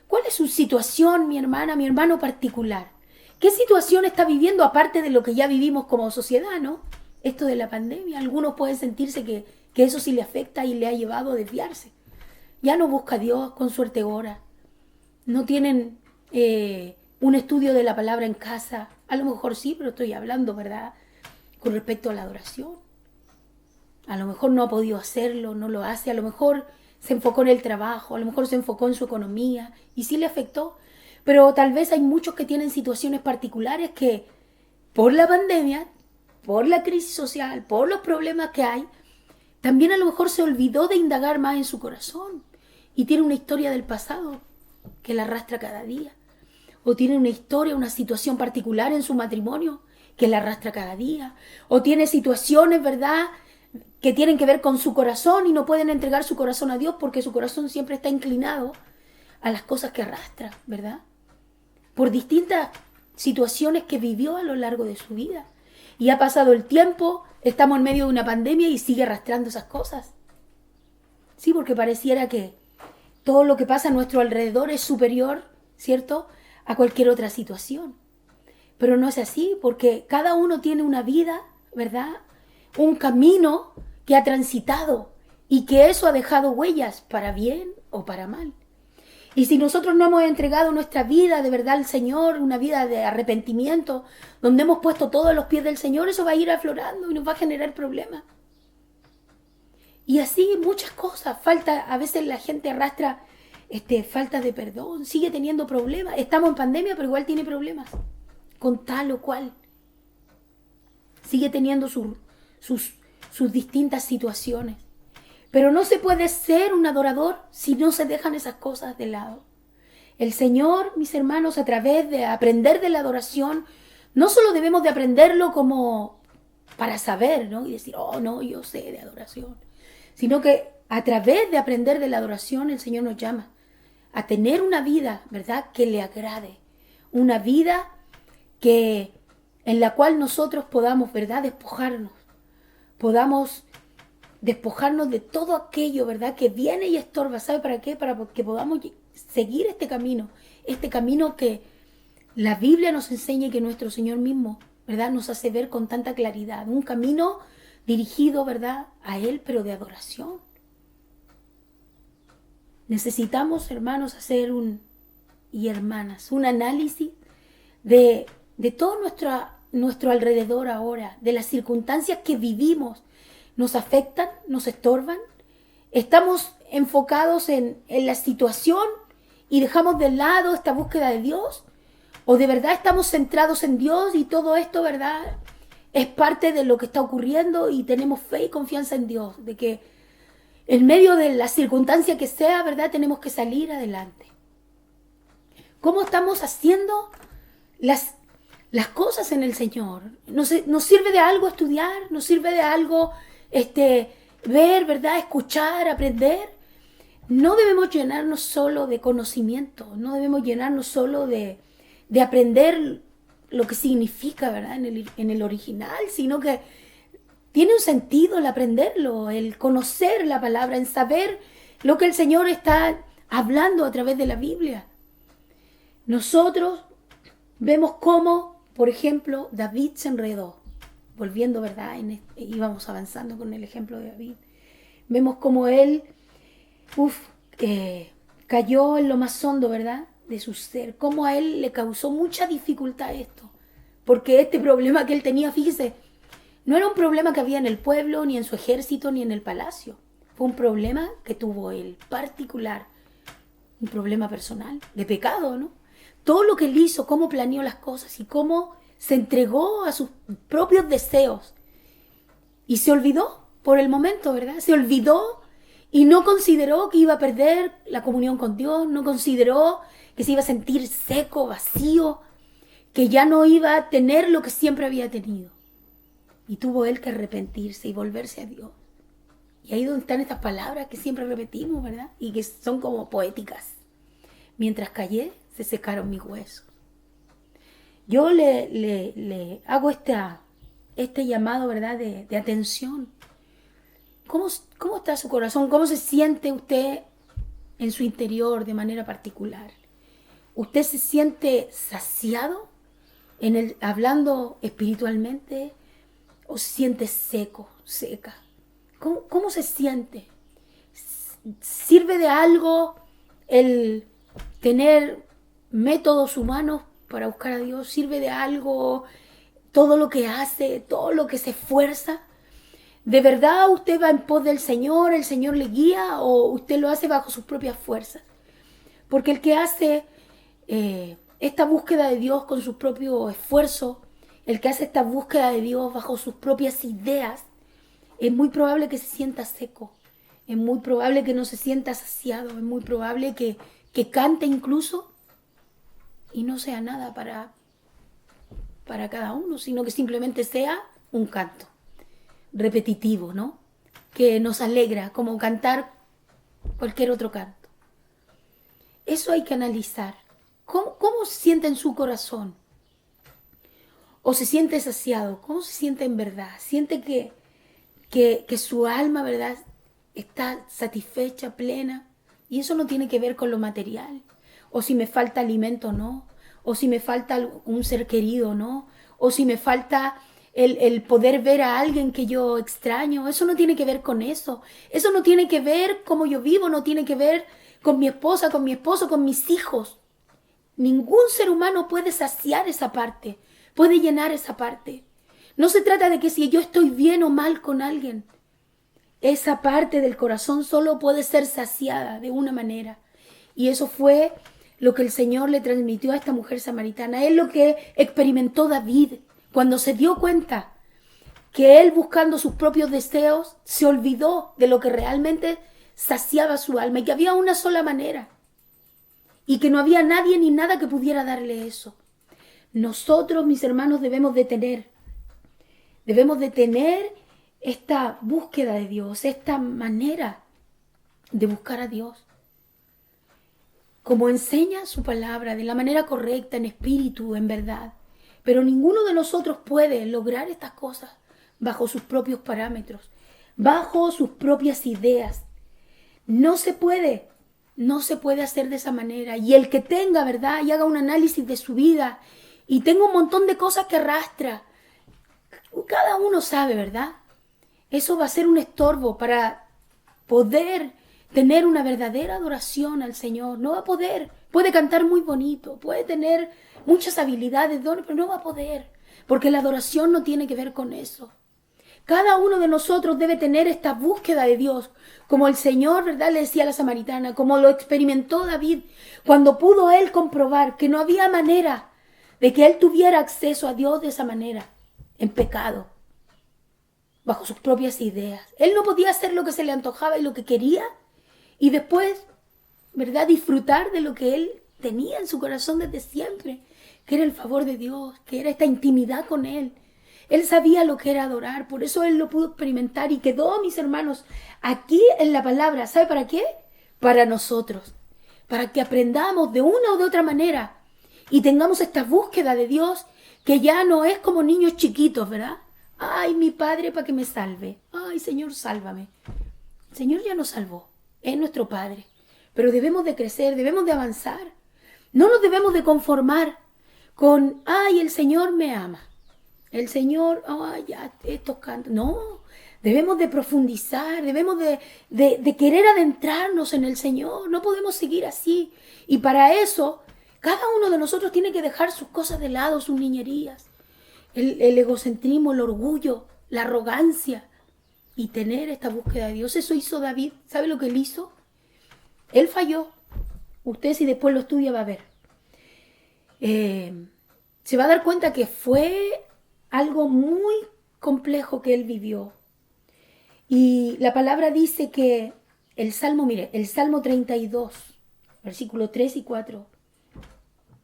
¿Cuál es su situación, mi hermana, mi hermano particular? ¿Qué situación está viviendo aparte de lo que ya vivimos como sociedad, no? Esto de la pandemia. Algunos pueden sentirse que eso sí le afecta y le ha llevado a desviarse. Ya no busca a Dios, con suerte ora. No tienen un estudio de la palabra en casa. A lo mejor sí, pero estoy hablando, ¿verdad?, con respecto a la adoración. A lo mejor no ha podido hacerlo, no lo hace. A lo mejor se enfocó en el trabajo, a lo mejor se enfocó en su economía y sí le afectó. Pero tal vez hay muchos que tienen situaciones particulares que por la pandemia, por la crisis social, por los problemas que hay, también a lo mejor se olvidó de indagar más en su corazón y tiene una historia del pasado que la arrastra cada día. O tiene una historia, una situación particular en su matrimonio que la arrastra cada día. O tiene situaciones, ¿verdad?, que tienen que ver con su corazón y no pueden entregar su corazón a Dios porque su corazón siempre está inclinado a las cosas que arrastra, ¿verdad? Por distintas situaciones que vivió a lo largo de su vida. Y ha pasado el tiempo, estamos en medio de una pandemia y sigue arrastrando esas cosas. Sí, porque pareciera que todo lo que pasa a nuestro alrededor es superior, ¿cierto?, a cualquier otra situación. Pero no es así, porque cada uno tiene una vida, ¿verdad?, un camino que ha transitado y que eso ha dejado huellas para bien o para mal. Y si nosotros no hemos entregado nuestra vida de verdad al Señor, una vida de arrepentimiento, donde hemos puesto todo a los pies del Señor, eso va a ir aflorando y nos va a generar problemas. Y así muchas cosas. A veces la gente arrastra falta de perdón, sigue teniendo problemas. Estamos en pandemia, pero igual tiene problemas con tal o cual. Sigue teniendo sus distintas situaciones. Pero no se puede ser un adorador si no se dejan esas cosas de lado. El Señor, mis hermanos, a través de aprender de la adoración, no solo debemos de aprenderlo como para saber, ¿no?, y decir, oh, no, yo sé de adoración, sino que a través de aprender de la adoración el Señor nos llama a tener una vida, ¿verdad?, que le agrade, una vida en la cual nosotros podamos, ¿verdad?, podamos despojarnos de todo aquello, ¿verdad?, que viene y estorba. ¿Sabe para qué? Para que podamos seguir este camino que la Biblia nos enseña y que nuestro Señor mismo, ¿verdad?, nos hace ver con tanta claridad. Un camino dirigido, ¿verdad?, a Él, pero de adoración. Necesitamos, hermanos, hacer y hermanas, un análisis de todo nuestro alrededor ahora, de las circunstancias que vivimos. ¿Nos afectan? ¿Nos estorban? ¿Estamos enfocados en la situación y dejamos de lado esta búsqueda de Dios? ¿O de verdad estamos centrados en Dios y todo esto, verdad, es parte de lo que está ocurriendo y tenemos fe y confianza en Dios, de que en medio de la circunstancia que sea, verdad, tenemos que salir adelante? ¿Cómo estamos haciendo las cosas en el Señor? ¿Nos sirve de algo estudiar? ¿Nos sirve de algo ver, verdad, escuchar, aprender? No debemos llenarnos solo de conocimiento, no debemos llenarnos solo de aprender lo que significa, ¿verdad?, en el original, sino que tiene un sentido el aprenderlo, el conocer la palabra, en saber lo que el Señor está hablando a través de la Biblia. Nosotros vemos cómo, por ejemplo, David se enredó. Volviendo, ¿verdad?, íbamos avanzando con el ejemplo de David. Vemos cómo él cayó en lo más hondo, ¿verdad?, de su ser. Cómo a él le causó mucha dificultad esto. Porque este problema que él tenía, fíjese, No era un problema que había en el pueblo, ni en su ejército, ni en el palacio. Fue un problema que tuvo él, particular. Un problema personal, de pecado, ¿no? Todo lo que él hizo, cómo planeó las cosas y cómo se entregó a sus propios deseos. Y se olvidó por el momento, ¿verdad? Se olvidó y no consideró que iba a perder la comunión con Dios, no consideró que se iba a sentir seco, vacío, que ya no iba a tener lo que siempre había tenido. Y tuvo él que arrepentirse y volverse a Dios. Y ahí donde están estas palabras que siempre repetimos, ¿verdad? Y que son como poéticas. Mientras callé, se secaron mis huesos. Yo le hago este llamado, ¿verdad? De atención. ¿Cómo está su corazón? ¿Cómo se siente usted en su interior de manera particular? ¿Usted se siente saciado hablando espiritualmente o se siente seco, seca? ¿Cómo se siente? ¿Sirve de algo el tener métodos humanos para buscar a Dios? ¿Sirve de algo todo lo que hace, todo lo que se esfuerza? ¿De verdad usted va en pos del Señor, el Señor le guía o usted lo hace bajo sus propias fuerzas? Porque el que hace esta búsqueda de Dios con su propio esfuerzo, el que hace esta búsqueda de Dios bajo sus propias ideas, es muy probable que se sienta seco, es muy probable que no se sienta saciado, es muy probable que cante incluso y no sea nada para cada uno, sino que simplemente sea un canto repetitivo, ¿no? Que nos alegra, como cantar cualquier otro canto. Eso hay que analizar. ¿Cómo se siente en su corazón? ¿O se siente saciado? ¿Cómo se siente en verdad? ¿Siente que su alma, verdad, está satisfecha, plena? Y eso no tiene que ver con lo material. O si me falta alimento, no. O si me falta un ser querido, no. O si me falta el poder ver a alguien que yo extraño. Eso no tiene que ver con eso. Eso no tiene que ver cómo yo vivo, no tiene que ver con mi esposa, con mi esposo, con mis hijos. Ningún ser humano puede saciar esa parte, puede llenar esa parte. No se trata de que si yo estoy bien o mal con alguien. Esa parte del corazón solo puede ser saciada de una manera. Y eso fue lo que el Señor le transmitió a esta mujer samaritana. Es lo que experimentó David cuando se dio cuenta que él, buscando sus propios deseos, se olvidó de lo que realmente saciaba su alma y que había una sola manera y que no había nadie ni nada que pudiera darle eso. Nosotros, mis hermanos, debemos de tener esta búsqueda de Dios, esta manera de buscar a Dios. Como enseña su palabra, de la manera correcta, en espíritu, en verdad. Pero ninguno de nosotros puede lograr estas cosas bajo sus propios parámetros, bajo sus propias ideas. No se puede hacer de esa manera. Y el que tenga, ¿verdad? Y haga un análisis de su vida y tenga un montón de cosas que arrastra. Cada uno sabe, ¿verdad? Eso va a ser un estorbo para poder tener una verdadera adoración al Señor. No va a poder. Puede cantar muy bonito, puede tener muchas habilidades, dones, pero no va a poder. Porque la adoración no tiene que ver con eso. Cada uno de nosotros debe tener esta búsqueda de Dios, como el Señor, ¿verdad?, le decía a la samaritana, como lo experimentó David, cuando pudo él comprobar que no había manera de que él tuviera acceso a Dios de esa manera, en pecado, bajo sus propias ideas. Él no podía hacer lo que se le antojaba y lo que quería, y después, ¿verdad?, disfrutar de lo que él tenía en su corazón desde siempre, que era el favor de Dios, que era esta intimidad con Él. Él sabía lo que era adorar, por eso él lo pudo experimentar y quedó, mis hermanos, aquí en la palabra. ¿Sabe para qué? Para nosotros, para que aprendamos de una o de otra manera y tengamos esta búsqueda de Dios que ya no es como niños chiquitos, ¿verdad? Ay, mi Padre, para que me salve. Ay, Señor, sálvame. El Señor ya nos salvó, es nuestro Padre, pero debemos de crecer, debemos de avanzar. No nos debemos de conformar con, ay, el Señor me ama. El Señor, ya, estos cantos. No, debemos de profundizar, debemos de querer adentrarnos en el Señor. No podemos seguir así. Y para eso, cada uno de nosotros tiene que dejar sus cosas de lado, sus niñerías. El egocentrismo, el orgullo. la arrogancia y tener esta búsqueda de Dios. Eso hizo David. ¿Sabe lo que él hizo? Él falló. Usted, si después lo estudia, va a ver. Se va a dar cuenta que fue algo muy complejo que él vivió. Y la palabra dice que el Salmo 32, versículos 3 y 4,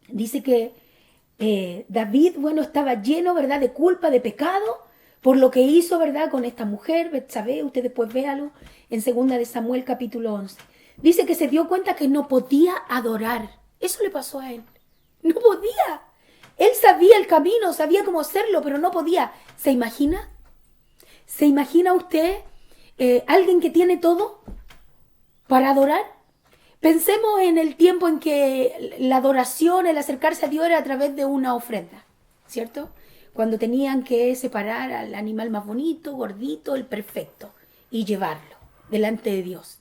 dice que David, estaba lleno, ¿verdad?, de culpa, de pecado, por lo que hizo, ¿verdad?, con esta mujer, Betsabé. Usted después véalo en 2 de Samuel, capítulo 11. Dice que se dio cuenta que no podía adorar. Eso le pasó a él. No podía. Él sabía el camino, sabía cómo hacerlo, pero no podía. ¿Se imagina? ¿Se imagina usted alguien que tiene todo para adorar? Pensemos en el tiempo en que la adoración, el acercarse a Dios era a través de una ofrenda, ¿cierto? Cuando tenían que separar al animal más bonito, gordito, el perfecto, y llevarlo delante de Dios.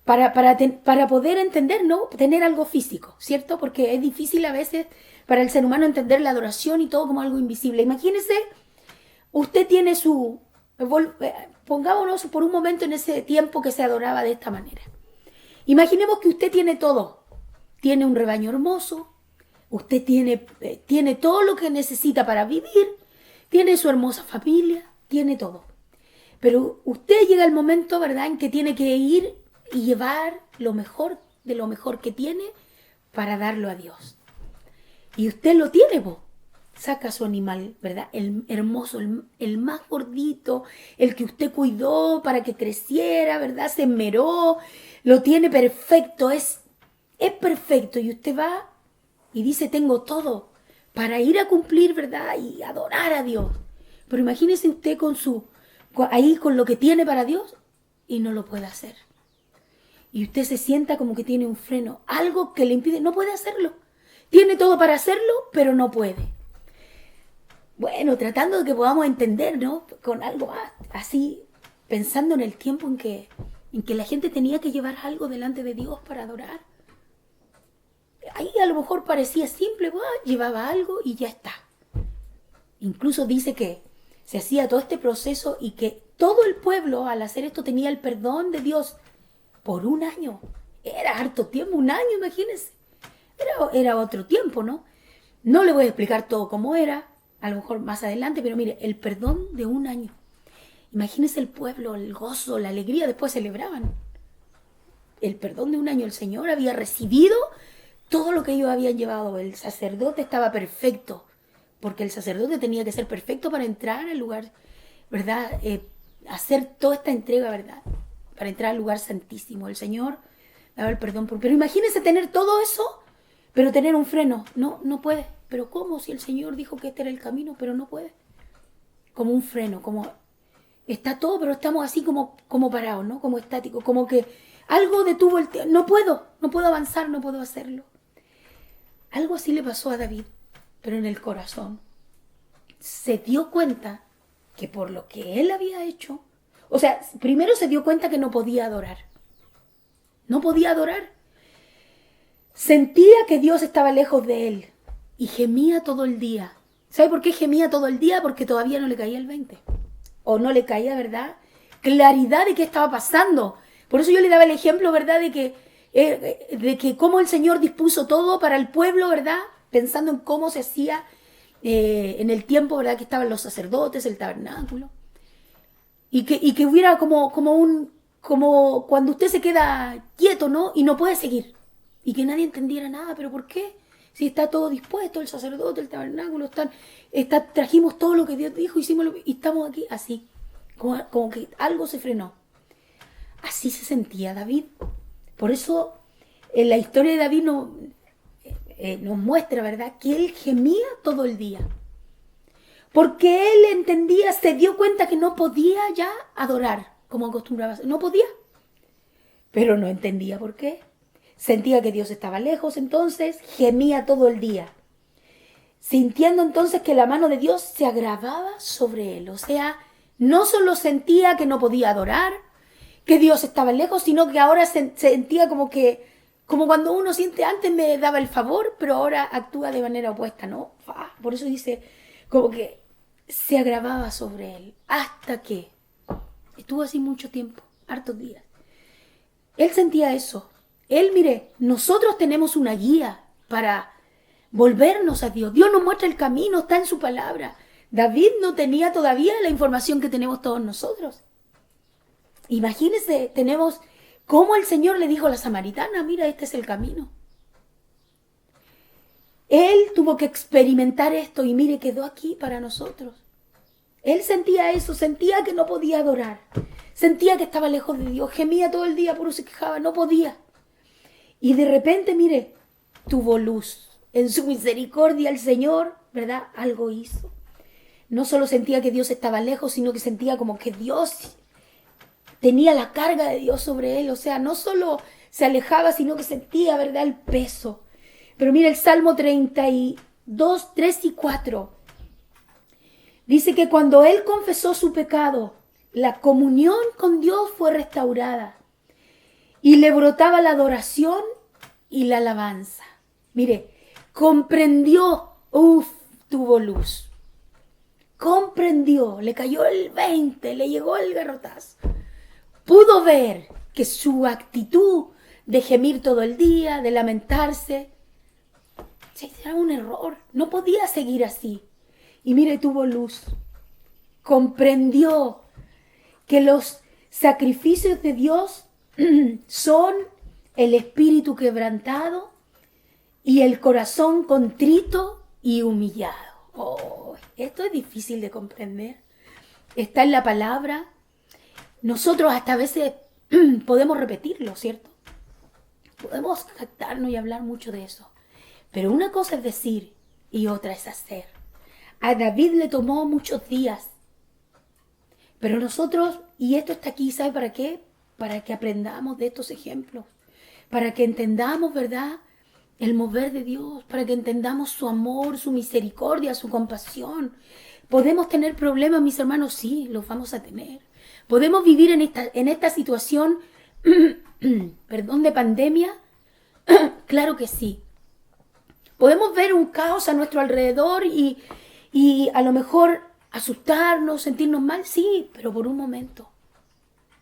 Para poder entender, ¿no?, tener algo físico, ¿cierto? Porque es difícil a veces para el ser humano entender la adoración y todo como algo invisible. Imagínese, usted tiene pongámonos por un momento en ese tiempo que se adoraba de esta manera. Imaginemos que usted tiene todo. Tiene un rebaño hermoso, usted tiene todo lo que necesita para vivir, tiene su hermosa familia, tiene todo. Pero usted llega el momento, ¿verdad?, en que tiene que ir y llevar lo mejor de lo mejor que tiene para darlo a Dios. Y usted lo tiene, saca su animal, ¿verdad?, el hermoso, el más gordito, el que usted cuidó para que creciera, ¿verdad?, se esmeró, lo tiene perfecto, es perfecto. Y usted va y dice, tengo todo para ir a cumplir, ¿verdad?, y adorar a Dios. Pero imagínese usted con lo que tiene para Dios y no lo puede hacer. Y usted se sienta como que tiene un freno, algo que le impide, no puede hacerlo. Tiene todo para hacerlo, pero no puede. Bueno, tratando de que podamos entender, ¿no?, con algo así, pensando en el tiempo en que la gente tenía que llevar algo delante de Dios para adorar. Ahí a lo mejor parecía simple, llevaba algo y ya está. Incluso dice que se hacía todo este proceso y que todo el pueblo al hacer esto tenía el perdón de Dios por un año. Era harto tiempo, un año, imagínense. Era otro tiempo, ¿no? No le voy a explicar todo cómo era, a lo mejor más adelante, pero mire, el perdón de un año. Imagínense el pueblo, el gozo, la alegría, después celebraban. El perdón de un año, el Señor había recibido todo lo que ellos habían llevado. El sacerdote estaba perfecto, porque el sacerdote tenía que ser perfecto para entrar al lugar, ¿verdad? Hacer toda esta entrega, ¿verdad?, para entrar al lugar santísimo. El Señor daba el perdón. Pero imagínense tener todo eso, pero tener un freno. No puede. ¿Pero cómo? Si el Señor dijo que este era el camino, pero no puede. Como un freno, como está todo, pero estamos así como parados, ¿no? Como estáticos, como que algo detuvo el tiempo. No puedo avanzar, no puedo hacerlo. Algo así le pasó a David, pero en el corazón. Se dio cuenta que por lo que él había hecho, o sea, primero se dio cuenta que no podía adorar. No podía adorar. Sentía que Dios estaba lejos de él y gemía todo el día. ¿Sabe por qué gemía todo el día? Porque todavía no le caía el 20. O no le caía, ¿verdad?, claridad de qué estaba pasando. Por eso yo le daba el ejemplo, ¿verdad?, de que cómo el Señor dispuso todo para el pueblo, ¿verdad?, pensando en cómo se hacía en el tiempo, ¿verdad?, que estaban los sacerdotes, el tabernáculo. Y que hubiera como cuando usted se queda quieto, ¿no?, y no puede seguir. Y que nadie entendiera nada. ¿Pero por qué? Si está todo dispuesto, el sacerdote, el tabernáculo, trajimos todo lo que Dios dijo, y estamos aquí así, como que algo se frenó. Así se sentía David. Por eso en la historia de David nos muestra, ¿verdad?, que él gemía todo el día. Porque él entendía, se dio cuenta que no podía ya adorar como acostumbraba. No podía. Pero no entendía por qué. Sentía que Dios estaba lejos, entonces gemía todo el día. Sintiendo entonces que la mano de Dios se agravaba sobre él. O sea, no solo sentía que no podía adorar, que Dios estaba lejos, sino que ahora sentía como cuando uno siente, antes me daba el favor, pero ahora actúa de manera opuesta, ¿no? Por eso dice, como que se agravaba sobre él, hasta que estuvo así mucho tiempo, hartos días. Él sentía eso. Él, mire, nosotros tenemos una guía para volvernos a Dios. Dios nos muestra el camino, está en su palabra. David no tenía todavía la información que tenemos todos nosotros. Imagínense, tenemos cómo el Señor le dijo a la samaritana, mira, este es el camino. Él tuvo que experimentar esto y mire, quedó aquí para nosotros. Él sentía eso, sentía que no podía adorar. Sentía que estaba lejos de Dios, gemía todo el día, puro se quejaba, no podía. Y de repente, mire, tuvo luz. En su misericordia el Señor, ¿verdad? Algo hizo. No solo sentía que Dios estaba lejos, sino que sentía como que Dios tenía la carga de Dios sobre él. O sea, no solo se alejaba, sino que sentía, ¿verdad?, el peso. Pero mira el Salmo 32, 3 y 4. Dice que cuando él confesó su pecado, la comunión con Dios fue restaurada. Y le brotaba la adoración y la alabanza. Mire, comprendió, tuvo luz. Comprendió, le cayó el 20, le llegó el garrotazo. Pudo ver que su actitud de gemir todo el día, de lamentarse, era un error. No podía seguir así. Y mire, tuvo luz. Comprendió que los sacrificios de Dios son el espíritu quebrantado y el corazón contrito y humillado. Esto es difícil de comprender. Está en la palabra. Nosotros hasta a veces podemos repetirlo, ¿cierto? Podemos jactarnos y hablar mucho de eso. Pero una cosa es decir y otra es hacer. A David le tomó muchos días. Pero nosotros, y esto está aquí, ¿sabe para qué? Para que aprendamos de estos ejemplos. Para que entendamos, ¿verdad?, el mover de Dios. Para que entendamos su amor, su misericordia, su compasión. ¿Podemos tener problemas, mis hermanos? Sí, los vamos a tener. ¿Podemos vivir en esta situación, de pandemia? Claro que sí. Podemos ver un caos a nuestro alrededor y a lo mejor asustarnos, sentirnos mal, sí, pero por un momento.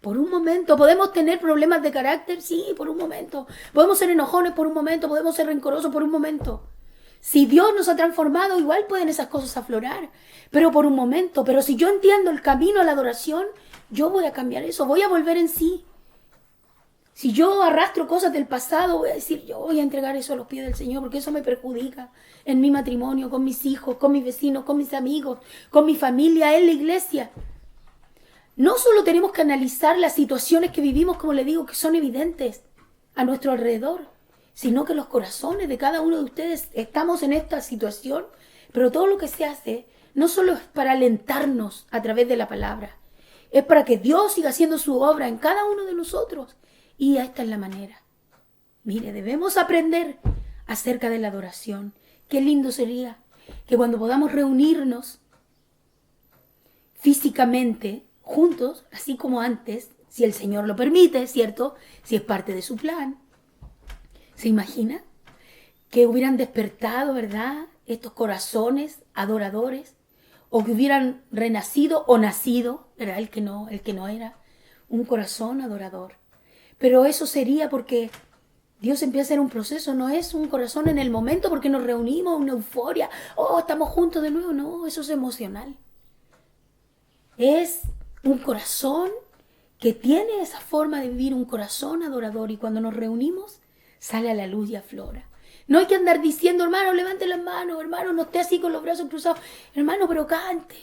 Por un momento. ¿Podemos tener problemas de carácter? Sí, por un momento. ¿Podemos ser enojones por un momento? ¿Podemos ser rencorosos por un momento? Si Dios nos ha transformado, igual pueden esas cosas aflorar, pero por un momento. Pero si yo entiendo el camino a la adoración, yo voy a cambiar eso, voy a volver en sí. Si yo arrastro cosas del pasado, voy a decir, yo voy a entregar eso a los pies del Señor, porque eso me perjudica en mi matrimonio, con mis hijos, con mis vecinos, con mis amigos, con mi familia, en la iglesia. No solo tenemos que analizar las situaciones que vivimos, como le digo, que son evidentes a nuestro alrededor, sino que los corazones de cada uno de ustedes estamos en esta situación, pero todo lo que se hace no solo es para alentarnos a través de la palabra, es para que Dios siga haciendo su obra en cada uno de nosotros. Y esta es la manera. Mire, debemos aprender acerca de la adoración. Qué lindo sería que cuando podamos reunirnos físicamente, juntos, así como antes, si el Señor lo permite, ¿cierto? Si es parte de su plan. ¿Se imagina? Que hubieran despertado, ¿verdad?, estos corazones adoradores, o que hubieran renacido o nacido, ¿verdad?, el que no era, un corazón adorador. Pero eso sería porque Dios empieza a hacer un proceso, no es un corazón en el momento porque nos reunimos, una euforia, estamos juntos de nuevo, no, eso es emocional. Es un corazón que tiene esa forma de vivir, un corazón adorador, y cuando nos reunimos sale a la luz y aflora. No hay que andar diciendo, hermano, levante las manos, hermano, no esté así con los brazos cruzados, hermano, pero cante.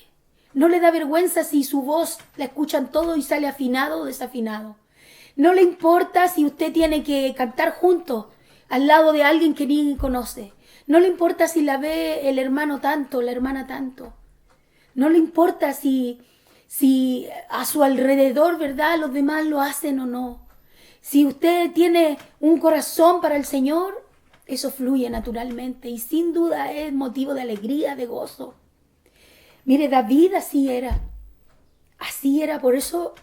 No le da vergüenza si su voz la escuchan todo y sale afinado o desafinado. No le importa si usted tiene que cantar junto al lado de alguien que ni conoce. No le importa si la ve el hermano tanto, la hermana tanto. No le importa si a su alrededor, ¿verdad?, los demás lo hacen o no. Si usted tiene un corazón para el Señor, eso fluye naturalmente y sin duda es motivo de alegría, de gozo. Mire, David así era, por eso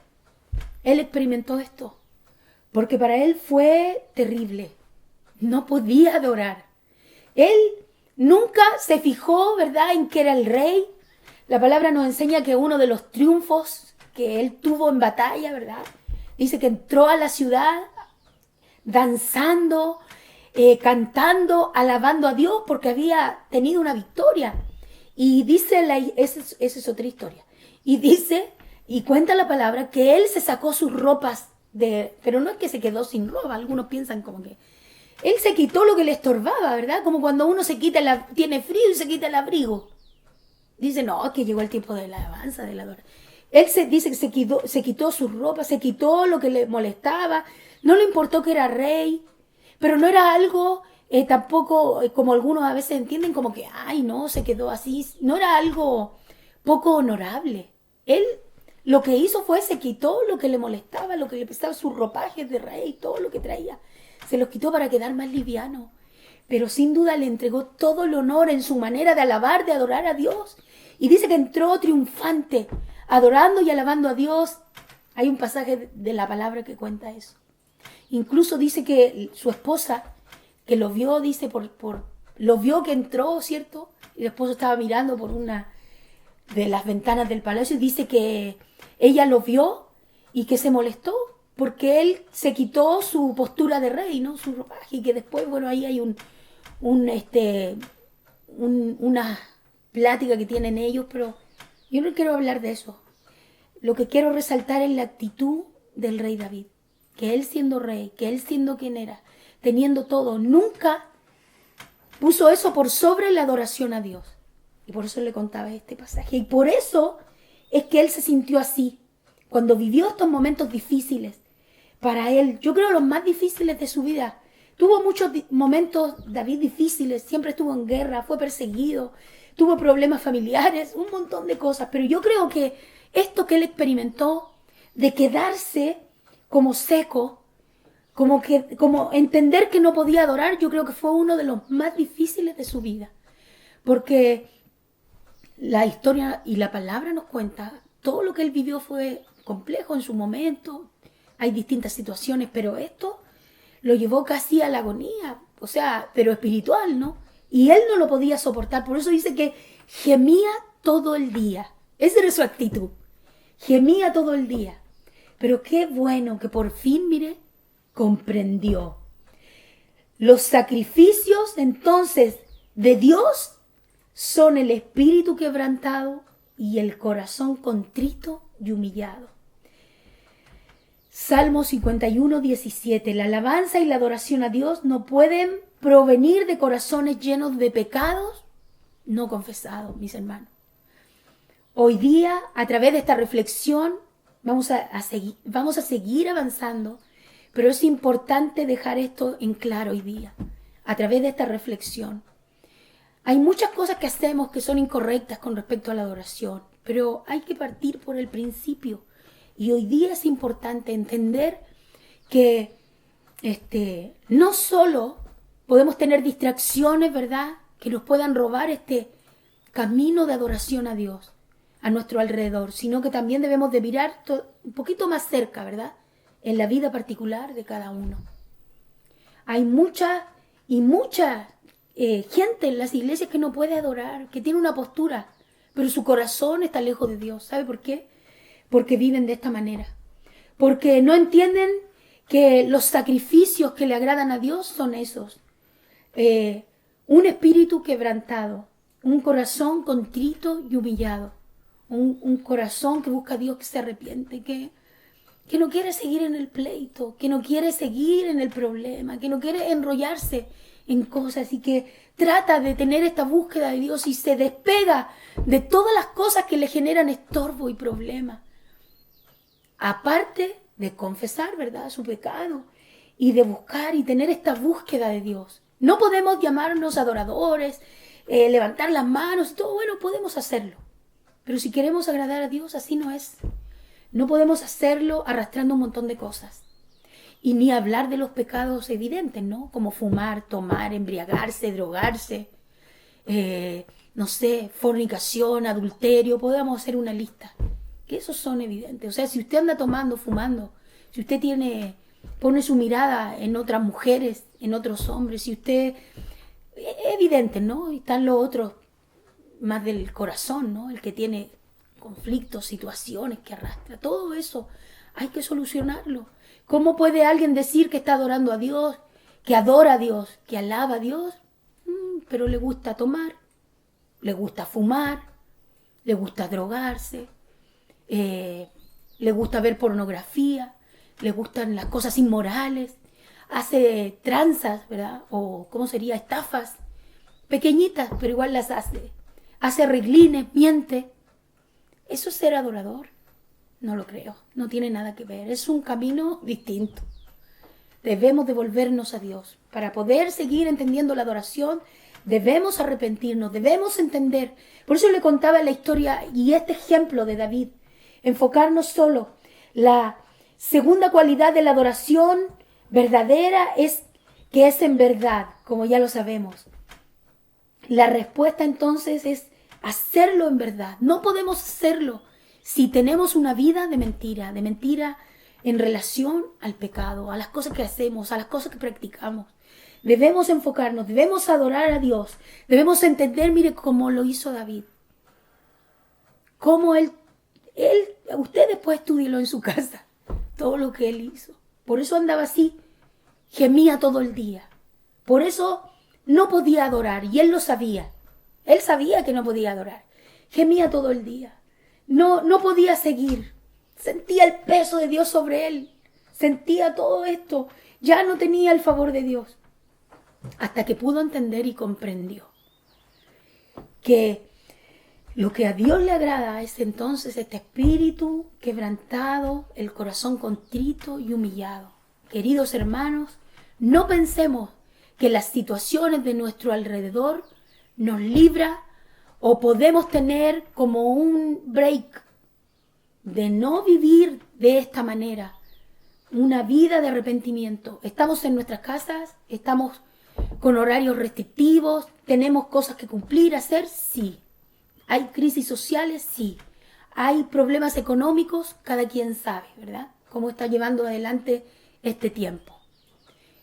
él experimentó esto, porque para él fue terrible, no podía adorar. Él nunca se fijó, ¿verdad?, en que era el rey, La palabra nos enseña que uno de los triunfos que él tuvo en batalla, ¿verdad? Dice que entró a la ciudad danzando, cantando, alabando a Dios porque había tenido una victoria. Y dice, esa es otra historia. Y dice, y cuenta la palabra, que él se sacó sus ropas pero no es que se quedó sin ropa, algunos piensan como que él se quitó lo que le estorbaba, ¿verdad? Como cuando uno tiene frío y se quita el abrigo. Dice, no, que llegó el tiempo de la alabanza, de la adoración. Él dice que se quitó sus ropas, se quitó lo que le molestaba, no le importó que era rey, pero no era algo tampoco, como algunos a veces entienden, como que, ay, no, se quedó así, no era algo poco honorable. Él lo que hizo fue, se quitó lo que le molestaba, lo que le pesaba, sus ropajes de rey, todo lo que traía, se los quitó para quedar más liviano. Pero sin duda le entregó todo el honor en su manera de alabar, de adorar a Dios. Y dice que entró triunfante, adorando y alabando a Dios. Hay un pasaje de la palabra que cuenta eso. Incluso dice que su esposa, que lo vio, dice, lo vio que entró, ¿cierto? Y el esposo estaba mirando por una de las ventanas del palacio y dice que ella lo vio y que se molestó porque él se quitó su postura de rey, ¿no? Su ropaje, y que después, bueno, ahí hay una plática que tienen ellos, pero yo no quiero hablar de eso. Lo que quiero resaltar es la actitud del rey David, que él siendo rey, que él siendo quien era, teniendo todo, nunca puso eso por sobre la adoración a Dios. Y por eso le contaba este pasaje. Y por eso es que él se sintió así, cuando vivió estos momentos difíciles. Para él, yo creo los más difíciles de su vida. Tuvo muchos momentos, David, difíciles, siempre estuvo en guerra, fue perseguido, tuvo problemas familiares, un montón de cosas. Pero yo creo que esto que él experimentó, de quedarse como seco, como entender que no podía adorar, yo creo que fue uno de los más difíciles de su vida. Porque la historia y la palabra nos cuenta, todo lo que él vivió fue complejo en su momento, hay distintas situaciones, pero esto lo llevó casi a la agonía, o sea, pero espiritual, ¿no? Y él no lo podía soportar, por eso dice que gemía todo el día. Esa era su actitud, gemía todo el día. Pero qué bueno que por fin, mire, comprendió. Los sacrificios, entonces, de Dios son el espíritu quebrantado y el corazón contrito y humillado. Salmo 51, 17. La alabanza y la adoración a Dios no pueden provenir de corazones llenos de pecados no confesados, mis hermanos. Hoy día, a través de esta reflexión, vamos a seguir avanzando, pero es importante dejar esto en claro hoy día, a través de esta reflexión. Hay muchas cosas que hacemos que son incorrectas con respecto a la adoración, pero hay que partir por el principio. Y hoy día es importante entender que no solo podemos tener distracciones, ¿verdad?, que nos puedan robar este camino de adoración a Dios a nuestro alrededor, sino que también debemos de mirar un poquito más cerca, ¿verdad?, en la vida particular de cada uno. Hay mucha gente en las iglesias que no puede adorar, que tiene una postura, pero su corazón está lejos de Dios. ¿Sabe por qué? Porque viven de esta manera. Porque no entienden que los sacrificios que le agradan a Dios son esos. Un espíritu quebrantado, un corazón contrito y humillado, un corazón que busca a Dios, que se arrepiente, que no quiere seguir en el pleito, que no quiere seguir en el problema, que no quiere enrollarse en cosas y que trata de tener esta búsqueda de Dios y se despega de todas las cosas que le generan estorbo y problema. Aparte de confesar, ¿verdad?, su pecado y de buscar y tener esta búsqueda de Dios. No podemos llamarnos adoradores, levantar las manos y todo, bueno, podemos hacerlo. Pero si queremos agradar a Dios, así no es. No podemos hacerlo arrastrando un montón de cosas. Y ni hablar de los pecados evidentes, ¿no? Como fumar, tomar, embriagarse, drogarse, no sé, fornicación, adulterio, podemos hacer una lista. Que esos son evidentes. O sea, si usted anda tomando, fumando, si usted pone su mirada en otras mujeres, en otros hombres, si usted, es evidente, ¿no? Y están los otros más del corazón, ¿no? El que tiene conflictos, situaciones que arrastra. Todo eso hay que solucionarlo. ¿Cómo puede alguien decir que está adorando a Dios, que adora a Dios, que alaba a Dios, pero le gusta tomar, le gusta fumar, le gusta drogarse, le gusta ver pornografía, le gustan las cosas inmorales, hace tranzas, ¿verdad? O, ¿cómo sería? Estafas, pequeñitas, pero igual las hace. Hace arreglines, miente. ¿Eso es ser adorador? No lo creo, no tiene nada que ver, es un camino distinto. Debemos devolvernos a Dios. Para poder seguir entendiendo la adoración, debemos arrepentirnos, debemos entender. Por eso le contaba la historia y este ejemplo de David. Enfocarnos solo. La segunda cualidad de la adoración verdadera es que es en verdad, como ya lo sabemos. La respuesta entonces es hacerlo en verdad. No podemos hacerlo si tenemos una vida de mentira en relación al pecado, a las cosas que hacemos, a las cosas que practicamos. Debemos enfocarnos, debemos adorar a Dios, debemos entender, mire, cómo lo hizo David. Cómo usted después estudielo en su casa, todo lo que él hizo. Por eso andaba así, gemía todo el día. Por eso no podía adorar, y él lo sabía. Él sabía que no podía adorar. Gemía todo el día. No podía seguir. Sentía el peso de Dios sobre él. Sentía todo esto. Ya no tenía el favor de Dios. Hasta que pudo entender y comprendió que lo que a Dios le agrada es entonces este espíritu quebrantado, el corazón contrito y humillado. Queridos hermanos, no pensemos que las situaciones de nuestro alrededor nos libra o podemos tener como un break de no vivir de esta manera, una vida de arrepentimiento. Estamos en nuestras casas, estamos con horarios restrictivos, tenemos cosas que cumplir, hacer, sí. Hay crisis sociales, sí. Hay problemas económicos, cada quien sabe, ¿verdad? Cómo está llevando adelante este tiempo.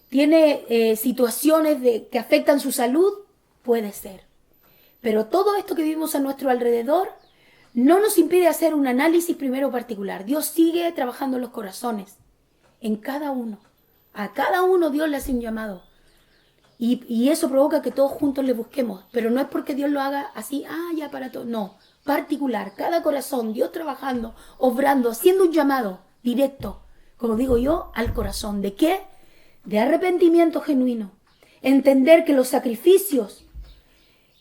¿Tiene situaciones que afectan su salud? Puede ser. Pero todo esto que vivimos a nuestro alrededor no nos impide hacer un análisis primero particular. Dios sigue trabajando en los corazones, en cada uno. A cada uno Dios le hace un llamado. Y eso provoca que todos juntos le busquemos. Pero no es porque Dios lo haga así, ya para todos. No, particular, cada corazón, Dios trabajando, obrando, haciendo un llamado directo, como digo yo, al corazón. ¿De qué? De arrepentimiento genuino. Entender que los sacrificios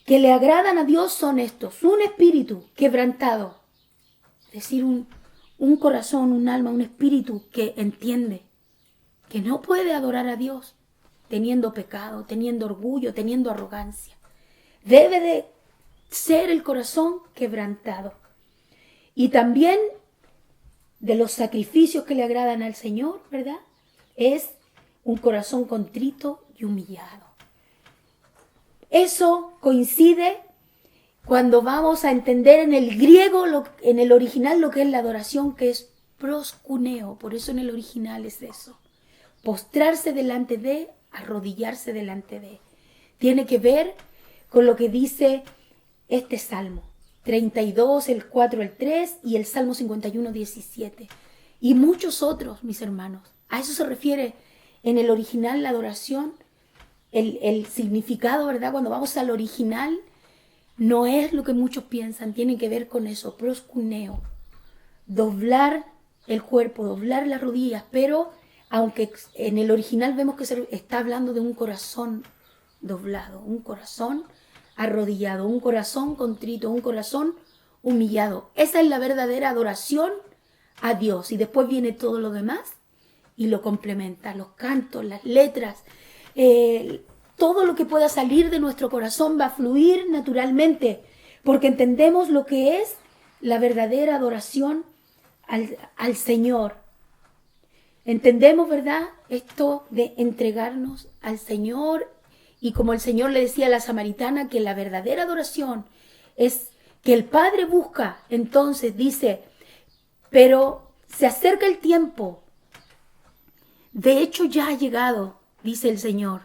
que le agradan a Dios son estos: un espíritu quebrantado, es decir, un corazón, un alma, un espíritu que entiende que no puede adorar a Dios teniendo pecado, teniendo orgullo, teniendo arrogancia. Debe de ser el corazón quebrantado. Y también de los sacrificios que le agradan al Señor, ¿verdad? Es un corazón contrito y humillado. Eso coincide cuando vamos a entender en el griego, en el original, lo que es la adoración, que es proskuneo. Por eso en el original es eso. Postrarse delante de, arrodillarse delante de. Tiene que ver con lo que dice este Salmo 32, el 4, el 3 y el Salmo 51, 17. Y muchos otros, mis hermanos. A eso se refiere en el original la adoración. El significado, ¿verdad? Cuando vamos al original, no es lo que muchos piensan, tiene que ver con eso, proskuneo. Doblar el cuerpo, doblar las rodillas, pero aunque en el original vemos que se está hablando de un corazón doblado, un corazón arrodillado, un corazón contrito, un corazón humillado. Esa es la verdadera adoración a Dios. Y después viene todo lo demás y lo complementa, los cantos, las letras, todo lo que pueda salir de nuestro corazón va a fluir naturalmente, porque entendemos lo que es la verdadera adoración al Señor. Entendemos, ¿verdad?, esto de entregarnos al Señor, y como el Señor le decía a la samaritana, que la verdadera adoración es que el Padre busca. Entonces dice, pero se acerca el tiempo, de hecho ya ha llegado, dice el Señor,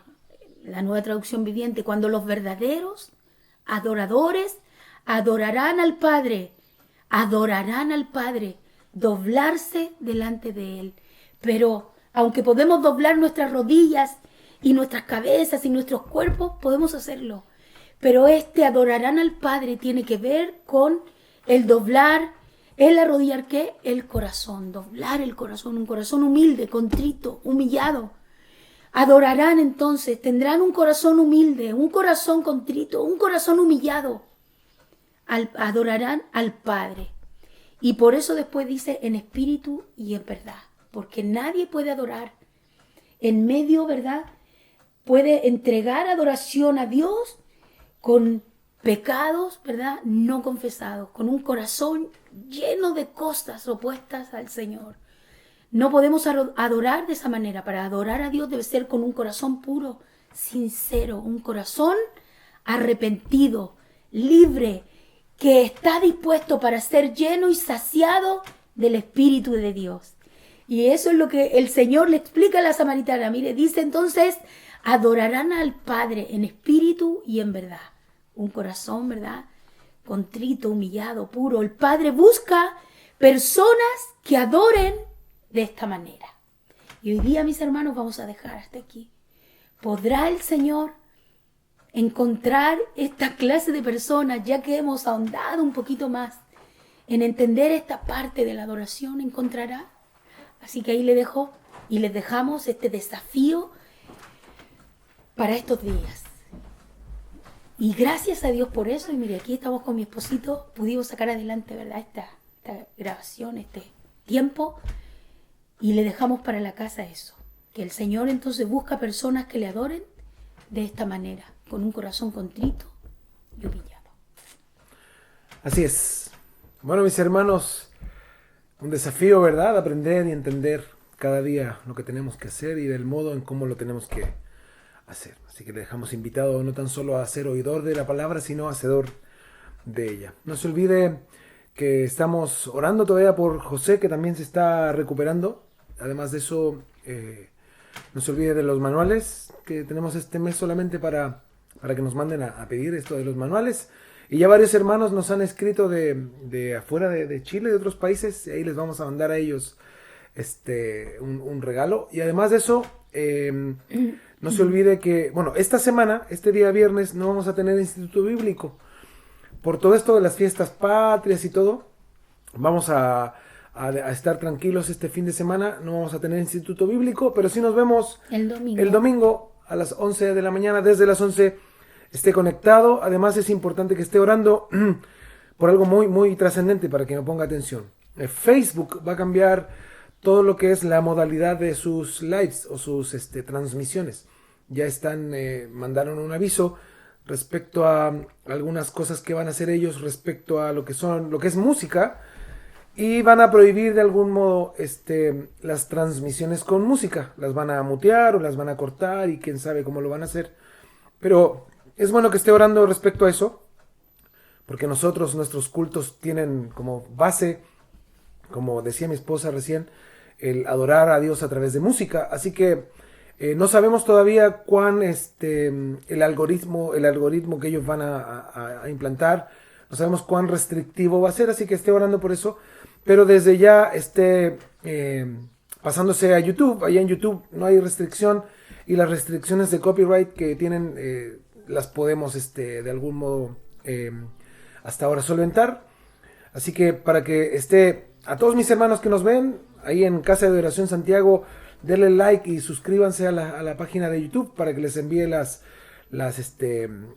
la Nueva Traducción Viviente, cuando los verdaderos adoradores adorarán al Padre, doblarse delante de Él. Pero aunque podemos doblar nuestras rodillas y nuestras cabezas y nuestros cuerpos, podemos hacerlo. Pero adorarán al Padre tiene que ver con el doblar, el arrodillar, ¿qué? El corazón, doblar el corazón, un corazón humilde, contrito, humillado. Adorarán entonces, tendrán un corazón humilde, un corazón contrito, un corazón humillado. Adorarán al Padre. Y por eso después dice en espíritu y en verdad. Porque nadie puede adorar en medio, ¿verdad? Puede entregar adoración a Dios con pecados, ¿verdad? No confesados, con un corazón lleno de cosas opuestas al Señor. No podemos adorar de esa manera. Para adorar a Dios debe ser con un corazón puro, sincero, un corazón arrepentido, libre, que está dispuesto para ser lleno y saciado del Espíritu de Dios. Y eso es lo que el Señor le explica a la samaritana. Mire, dice entonces, adorarán al Padre en espíritu y en verdad. Un corazón, ¿verdad? Contrito, humillado, puro. El Padre busca personas que adoren de esta manera. Y hoy día, mis hermanos, vamos a dejar hasta aquí. ¿Podrá el Señor encontrar esta clase de personas, ya que hemos ahondado un poquito más en entender esta parte de la adoración? ¿Encontrará? Así que ahí le dejo y les dejamos este desafío para estos días. Y gracias a Dios por eso. Y mire, aquí estamos con mi esposito, pudimos sacar adelante, ¿verdad? Esta grabación, este tiempo. Y le dejamos para la casa eso. Que el Señor entonces busca personas que le adoren de esta manera, con un corazón contrito y humillado. Así es. Bueno, mis hermanos, un desafío, ¿verdad? Aprender y entender cada día lo que tenemos que hacer y del modo en cómo lo tenemos que hacer. Así que le dejamos invitado no tan solo a ser oidor de la palabra, sino hacedor de ella. No se olvide que estamos orando todavía por José, que también se está recuperando. Además de eso, no se olvide de los manuales, que tenemos este mes solamente para que nos manden a pedir esto de los manuales. Y ya varios hermanos nos han escrito de afuera de Chile, de otros países, y ahí les vamos a mandar a ellos un regalo. Y además de eso, no se olvide que, bueno, esta semana, este día viernes, no vamos a tener Instituto Bíblico. Por todo esto de las fiestas patrias y todo, vamos a estar tranquilos este fin de semana. No vamos a tener Instituto Bíblico, pero sí nos vemos el domingo a las 11 de la mañana, desde las 11 esté conectado. Además es importante que esté orando por algo muy, muy trascendente para que me ponga atención. Facebook va a cambiar todo lo que es la modalidad de sus lives o sus transmisiones. Ya mandaron un aviso respecto a algunas cosas que van a hacer ellos respecto a lo que es música, y van a prohibir de algún modo las transmisiones con música. Las van a mutear o las van a cortar y quién sabe cómo lo van a hacer. Pero es bueno que esté orando respecto a eso, porque nuestros cultos tienen como base, como decía mi esposa recién, el adorar a Dios a través de música. Así que no sabemos todavía cuán el algoritmo que ellos van a implantar, no sabemos cuán restrictivo va a ser, así que esté orando por eso. Pero desde ya pasándose a YouTube. Allá en YouTube no hay restricción, y las restricciones de copyright que tienen las podemos de algún modo hasta ahora solventar. Así que para que a todos mis hermanos que nos ven ahí en Casa de Oración Santiago, denle like y suscríbanse a la página de YouTube para que les envíe las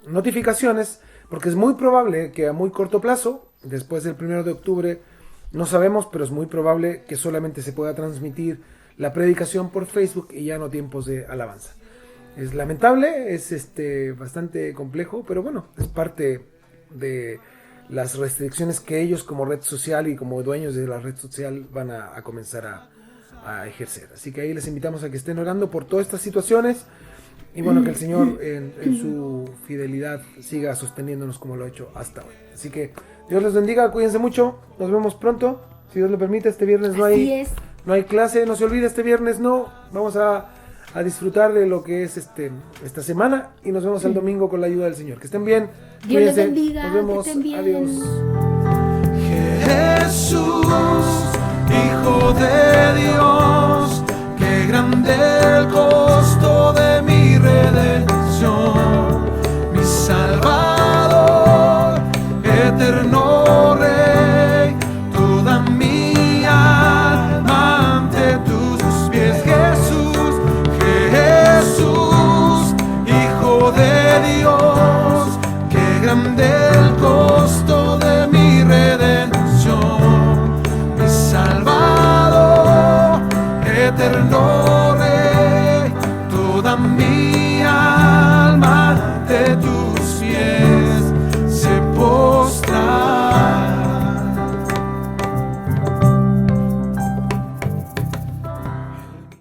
notificaciones, porque es muy probable que a muy corto plazo, después del 1 de octubre, no sabemos, pero es muy probable que solamente se pueda transmitir la predicación por Facebook y ya no tiempos de alabanza. Es lamentable, es bastante complejo, pero bueno, es parte de las restricciones que ellos como red social y como dueños de la red social van a comenzar a ejercer. Así que ahí les invitamos a que estén orando por todas estas situaciones, y bueno, que el Señor en su fidelidad siga sosteniéndonos como lo ha hecho hasta hoy. Así que Dios les bendiga, cuídense mucho, nos vemos pronto, si Dios lo permite. Este viernes no hay clase, no se olvide, este viernes vamos a disfrutar de lo que es esta semana, y nos vemos el domingo con la ayuda del Señor. Que estén bien. Dios les Cuídense. bendiga. Nos vemos. Que estén bien. Adiós. Jesús, Hijo de Dios, qué grande el corazón